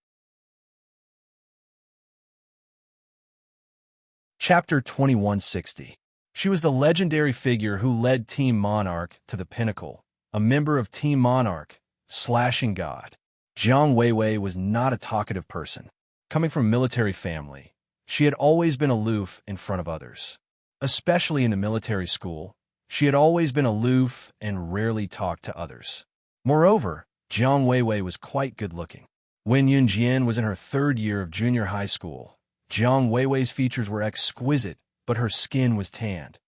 Speaker 1: Chapter 2160. She was the legendary figure who led Team Monarch to the pinnacle, a member of Team Monarch, slashing God. Jiang Weiwei was not a talkative person. Coming from a military family, she had always been aloof in front of others. Especially in the military school, she had always been aloof and rarely talked to others. Moreover, Jiang Weiwei was quite good-looking. When Yunjian was in her third year of junior high school, Jiang Weiwei's features were exquisite, but her skin was tanned.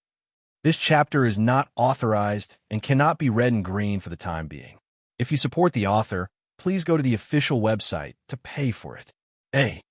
Speaker 1: This chapter is not authorized and cannot be read in green for the time being. If you support the author, please go to the official website to pay for it. A.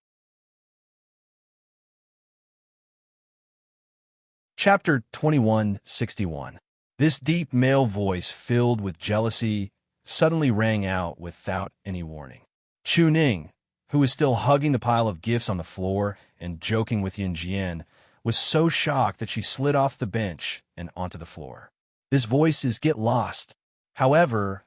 Speaker 1: Chapter 2161. This deep male voice filled with jealousy suddenly rang out without any warning. Chu Ning, who was still hugging the pile of gifts on the floor and joking with Yunjian, was so shocked that she slid off the bench and onto the floor. This voice is get lost. However,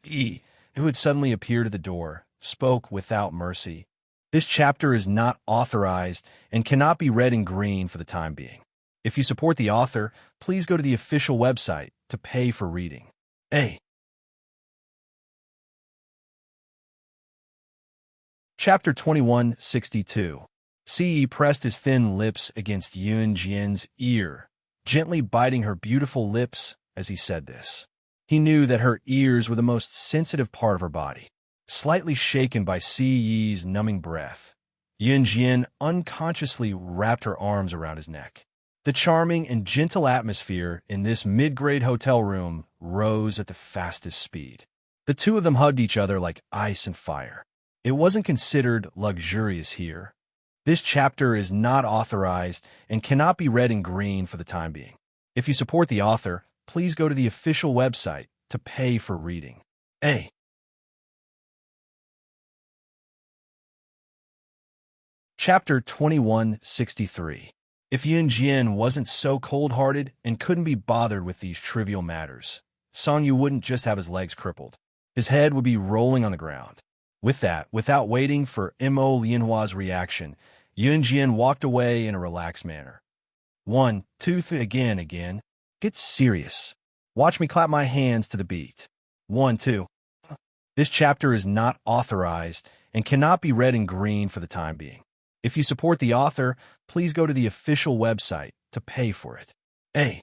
Speaker 1: Yi, who had suddenly appeared at the door, spoke without mercy. This chapter is not authorized and cannot be read in green for the time being. If you support the author, please go to the official website to pay for reading. A. Chapter 2162. Ce pressed his thin lips against Yun Jian's ear, gently biting her beautiful lips as he said this. He knew that her ears were the most sensitive part of her body. Slightly shaken by Si Yi's numbing breath, Yun Jian unconsciously wrapped her arms around his neck. The charming and gentle atmosphere in this mid-grade hotel room rose at the fastest speed. The two of them hugged each other like ice and fire. It wasn't considered luxurious here. This chapter is not authorized and cannot be read in green for the time being. If you support the author, please go to the official website to pay for reading. A. Chapter 2163. If Yunjian wasn't so cold-hearted and couldn't be bothered with these trivial matters, Song Yu wouldn't just have his legs crippled. His head would be rolling on the ground. With that, without waiting for Mo Lianhua's reaction, Yunjian walked away in a relaxed manner. 1, 2, 3, again. Get serious. Watch me clap my hands to the beat. 1, 2. This chapter is not authorized and cannot be read in green for the time being. If you support the author, please go to the official website to pay for it. A.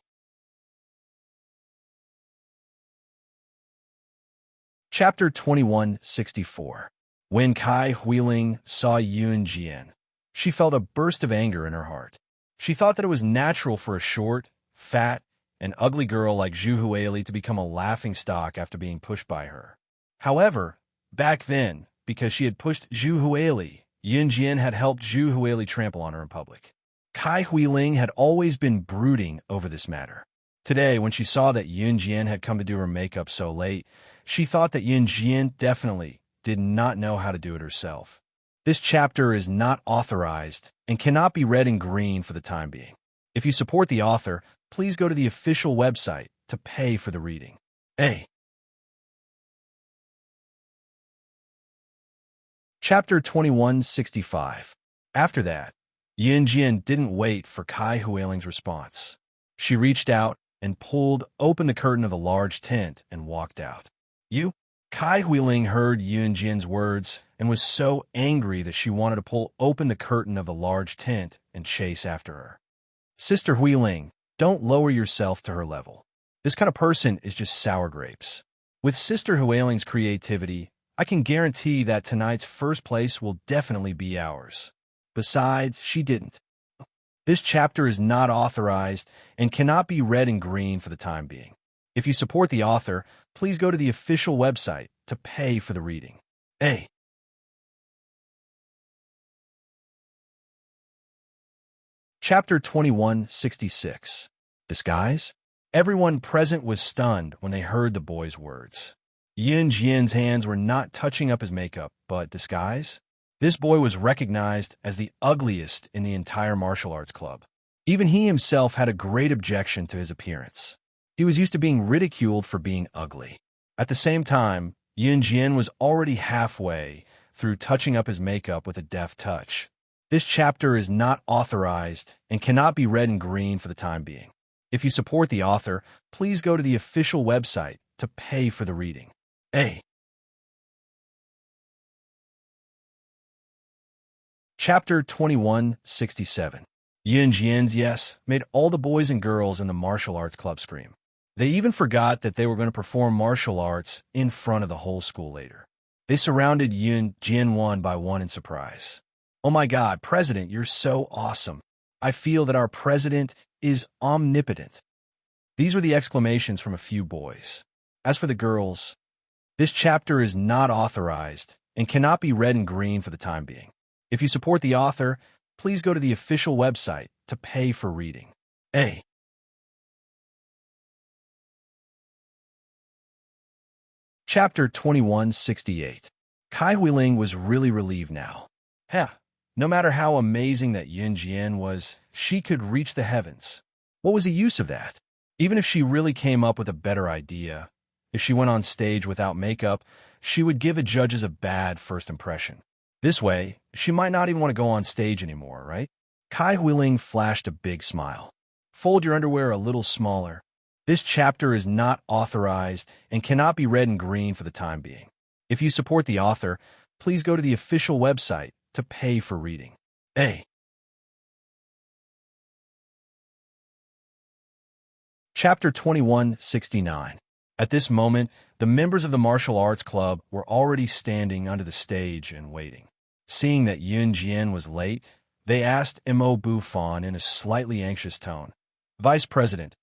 Speaker 1: Chapter 2164. When Kai Huiling saw Yun Jian, she felt a burst of anger in her heart. She thought that it was natural for a short, fat, and ugly girl like Zhu Huili to become a laughingstock after being pushed by her. However, back then, because she had pushed Zhu Huili, Yun Jian had helped Zhu Huili trample on her in public. Kai Huiling had always been brooding over this matter. Today, when she saw that Yun Jian had come to do her makeup so late, she thought that Yun Jian definitely did not know how to do it herself. This chapter is not authorized and cannot be read in green for the time being. If you support the author, please go to the official website to pay for the reading. A. Chapter 2165. After that, Yun Jian didn't wait for Kai Huiling's response. She reached out and pulled open the curtain of the large tent and walked out. You? Kai Huiling heard Yun Jian's words and was so angry that she wanted to pull open the curtain of the large tent and chase after her. Sister Huiling, don't lower yourself to her level. This kind of person is just sour grapes. With Sister Huiling's creativity, I can guarantee that tonight's first place will definitely be ours. Besides, she didn't. This chapter is not authorized and cannot be read in green for the time being. If you support the author, please go to the official website to pay for the reading. A. Chapter 2166. Disguise? Everyone present was stunned when they heard the boy's words. Yun Jian's hands were not touching up his makeup, but disguise? This boy was recognized as the ugliest in the entire martial arts club. Even he himself had a great objection to his appearance. He was used to being ridiculed for being ugly. At the same time, Yun Jian was already halfway through touching up his makeup with a deft touch. This chapter is not authorized and cannot be read in green for the time being. If you support the author, please go to the official website to pay for the reading. A. Chapter 2167. Yun Jian's yes made all the boys and girls in the martial arts club scream. They even forgot that they were going to perform martial arts in front of the whole school later. They surrounded Yun Jian one by one in surprise. "Oh my God, President, you're so awesome. I feel that our president is omnipotent." These were the exclamations from a few boys. As for the girls, this chapter is not authorized and cannot be read in green for the time being. If you support the author, please go to the official website to pay for reading. A. Chapter 2168. Kai Huiling was really relieved now. No matter how amazing that Yun Jian was, she could reach the heavens. What was the use of that? Even if she really came up with a better idea, if she went on stage without makeup, she would give the judges a bad first impression. This way, she might not even want to go on stage anymore, right? Kai Huiling flashed a big smile. Fold your underwear a little smaller. This chapter is not authorized and cannot be read in green for the time being. If you support the author, please go to the official website to pay for reading. A. Chapter 2169. At this moment, the members of the martial arts club were already standing under the stage and waiting. Seeing that Yun Jian was late, they asked Mo Bufan in a slightly anxious tone, "Vice President,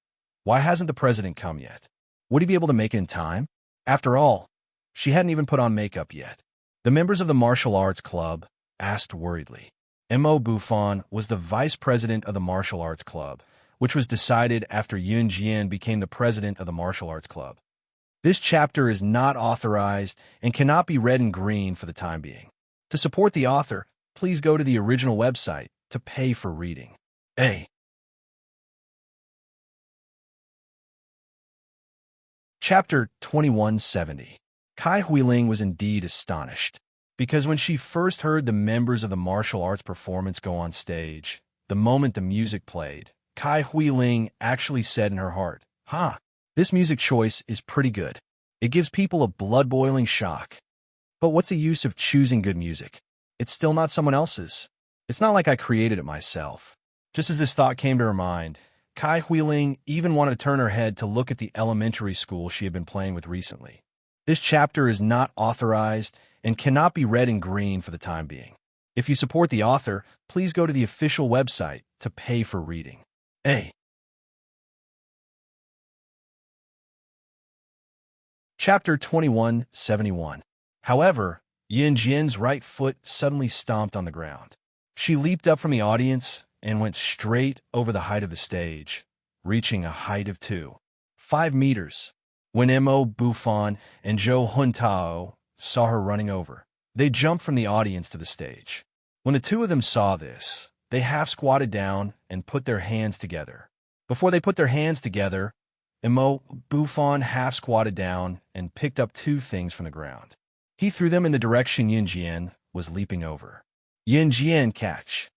Speaker 1: why hasn't the president come yet? Would he be able to make it in time?" After all, she hadn't even put on makeup yet. The members of the martial arts club asked worriedly. Mo Bufan was the vice president of the martial arts club, which was decided after Yun Jian became the president of the martial arts club. This chapter is not authorized and cannot be read in green for the time being. To support the author, please go to the original website to pay for reading. A. Chapter 2170. Kai Huiling was indeed astonished, because when she first heard the members of the martial arts performance go on stage, the moment the music played, Kai Huiling actually said in her heart, this music choice is pretty good. It gives people a blood-boiling shock. But what's the use of choosing good music? It's still not someone else's. It's not like I created it myself." Just as this thought came to her mind, Kai Huiling even wanted to turn her head to look at the elementary school she had been playing with recently. This chapter is not authorized and cannot be read in green for the time being. If you support the author, please go to the official website to pay for reading. A. Chapter 2171. However, Yun Jian's right foot suddenly stomped on the ground. She leaped up from the audience and went straight over the height of the stage, reaching a height of 5 meters. When Mo Bufan and Zhou Huntao saw her running over, they jumped from the audience to the stage. When the two of them saw this, they half squatted down and put their hands together. Before they put their hands together, Mo Bufan half squatted down and picked up 2 things from the ground. He threw them in the direction Yun Jian was leaping over. Yun Jian catch.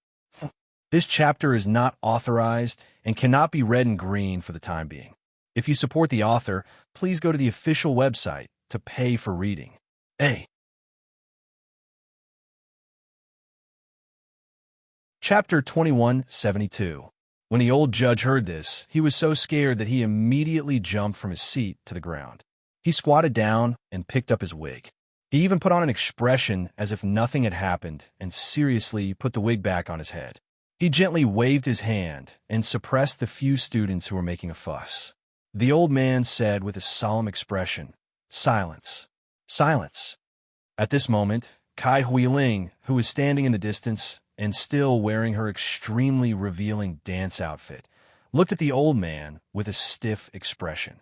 Speaker 1: This chapter is not authorized and cannot be read in green for the time being. If you support the author, please go to the official website to pay for reading. A. Chapter 2172. When the old judge heard this, he was so scared that he immediately jumped from his seat to the ground. He squatted down and picked up his wig. He even put on an expression as if nothing had happened and seriously put the wig back on his head. He gently waved his hand and suppressed the few students who were making a fuss. The old man said with a solemn expression, "Silence. Silence." At this moment, Kai Huiling, who was standing in the distance and still wearing her extremely revealing dance outfit, looked at the old man with a stiff expression.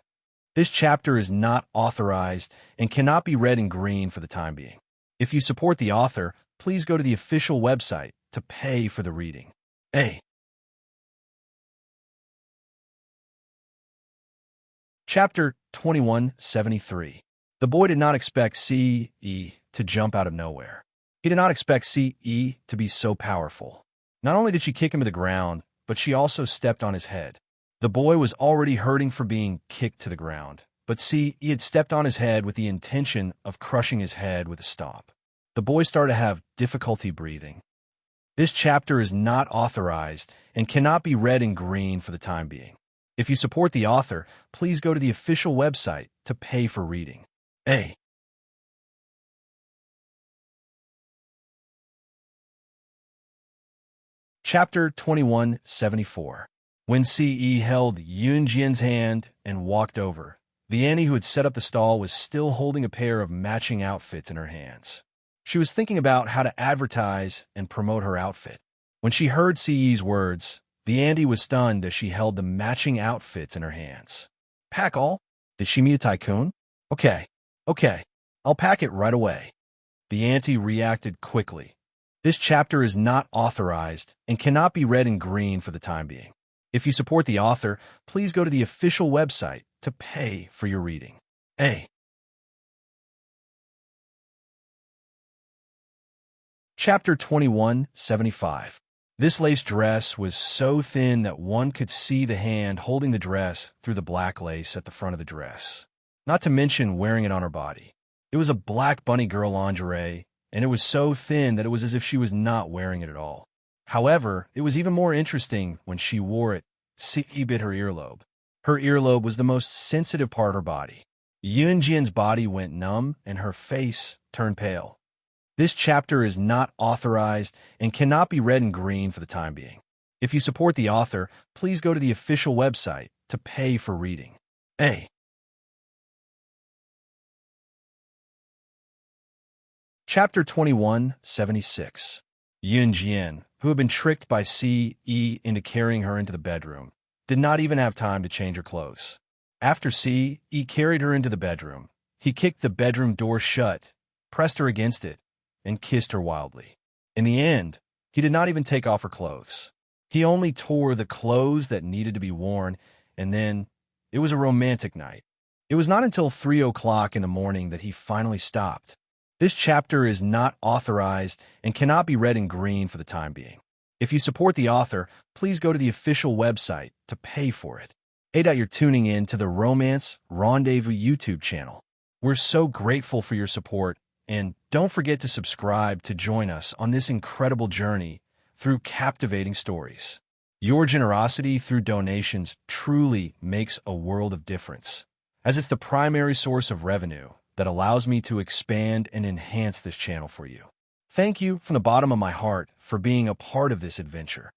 Speaker 1: This chapter is not authorized and cannot be read in green for the time being. If you support the author, please go to the official website to pay for the reading. A. Chapter 2173. The boy did not expect C.E. to jump out of nowhere. He did not expect C.E. to be so powerful. Not only did she kick him to the ground, but she also stepped on his head. The boy was already hurting for being kicked to the ground, but C.E. had stepped on his head with the intention of crushing his head with a stomp. The boy started to have difficulty breathing. This chapter is not authorized and cannot be read in green for the time being. If you support the author, please go to the official website to pay for reading. A. Chapter 2174. When C.E. held Yunjian's hand and walked over, the Annie who had set up the stall was still holding a pair of matching outfits in her hands. She was thinking about how to advertise and promote her outfit. When she heard C.E.'s words, the Annie was stunned as she held the matching outfits in her hands. Pack all? Did she meet a tycoon? Okay, I'll pack it right away. The auntie reacted quickly. This chapter is not authorized and cannot be read in green for the time being. If you support the author, please go to the official website to pay for your reading. A. Chapter 2175. This lace dress was so thin that one could see the hand holding the dress through the black lace at the front of the dress, not to mention wearing it on her body. It was a black bunny girl lingerie, and it was so thin that it was as if she was not wearing it at all. However, it was even more interesting when she wore it. C.E. bit her earlobe. Her earlobe was the most sensitive part of her body. Yunjian's body went numb, and her face turned pale. This chapter is not authorized and cannot be read in green for the time being. If you support the author, please go to the official website to pay for reading. A. Chapter 2176. Yunjian, who had been tricked by C.E. into carrying her into the bedroom, did not even have time to change her clothes. After C.E. carried her into the bedroom, he kicked the bedroom door shut, pressed her against it, and kissed her wildly. In the end, he did not even take off her clothes. He only tore the clothes that needed to be worn, and then it was a romantic night. It was not until 3 o'clock in the morning that he finally stopped. This chapter is not authorized and cannot be read in green for the time being. If you support the author, please go to the official website to pay for it. You're tuning in to the Romance Rendezvous YouTube channel. We're so grateful for your support, and don't forget to subscribe to join us on this incredible journey through captivating stories. Your generosity through donations truly makes a world of difference, as it's the primary source of revenue that allows me to expand and enhance this channel for you. Thank you from the bottom of my heart for being a part of this adventure.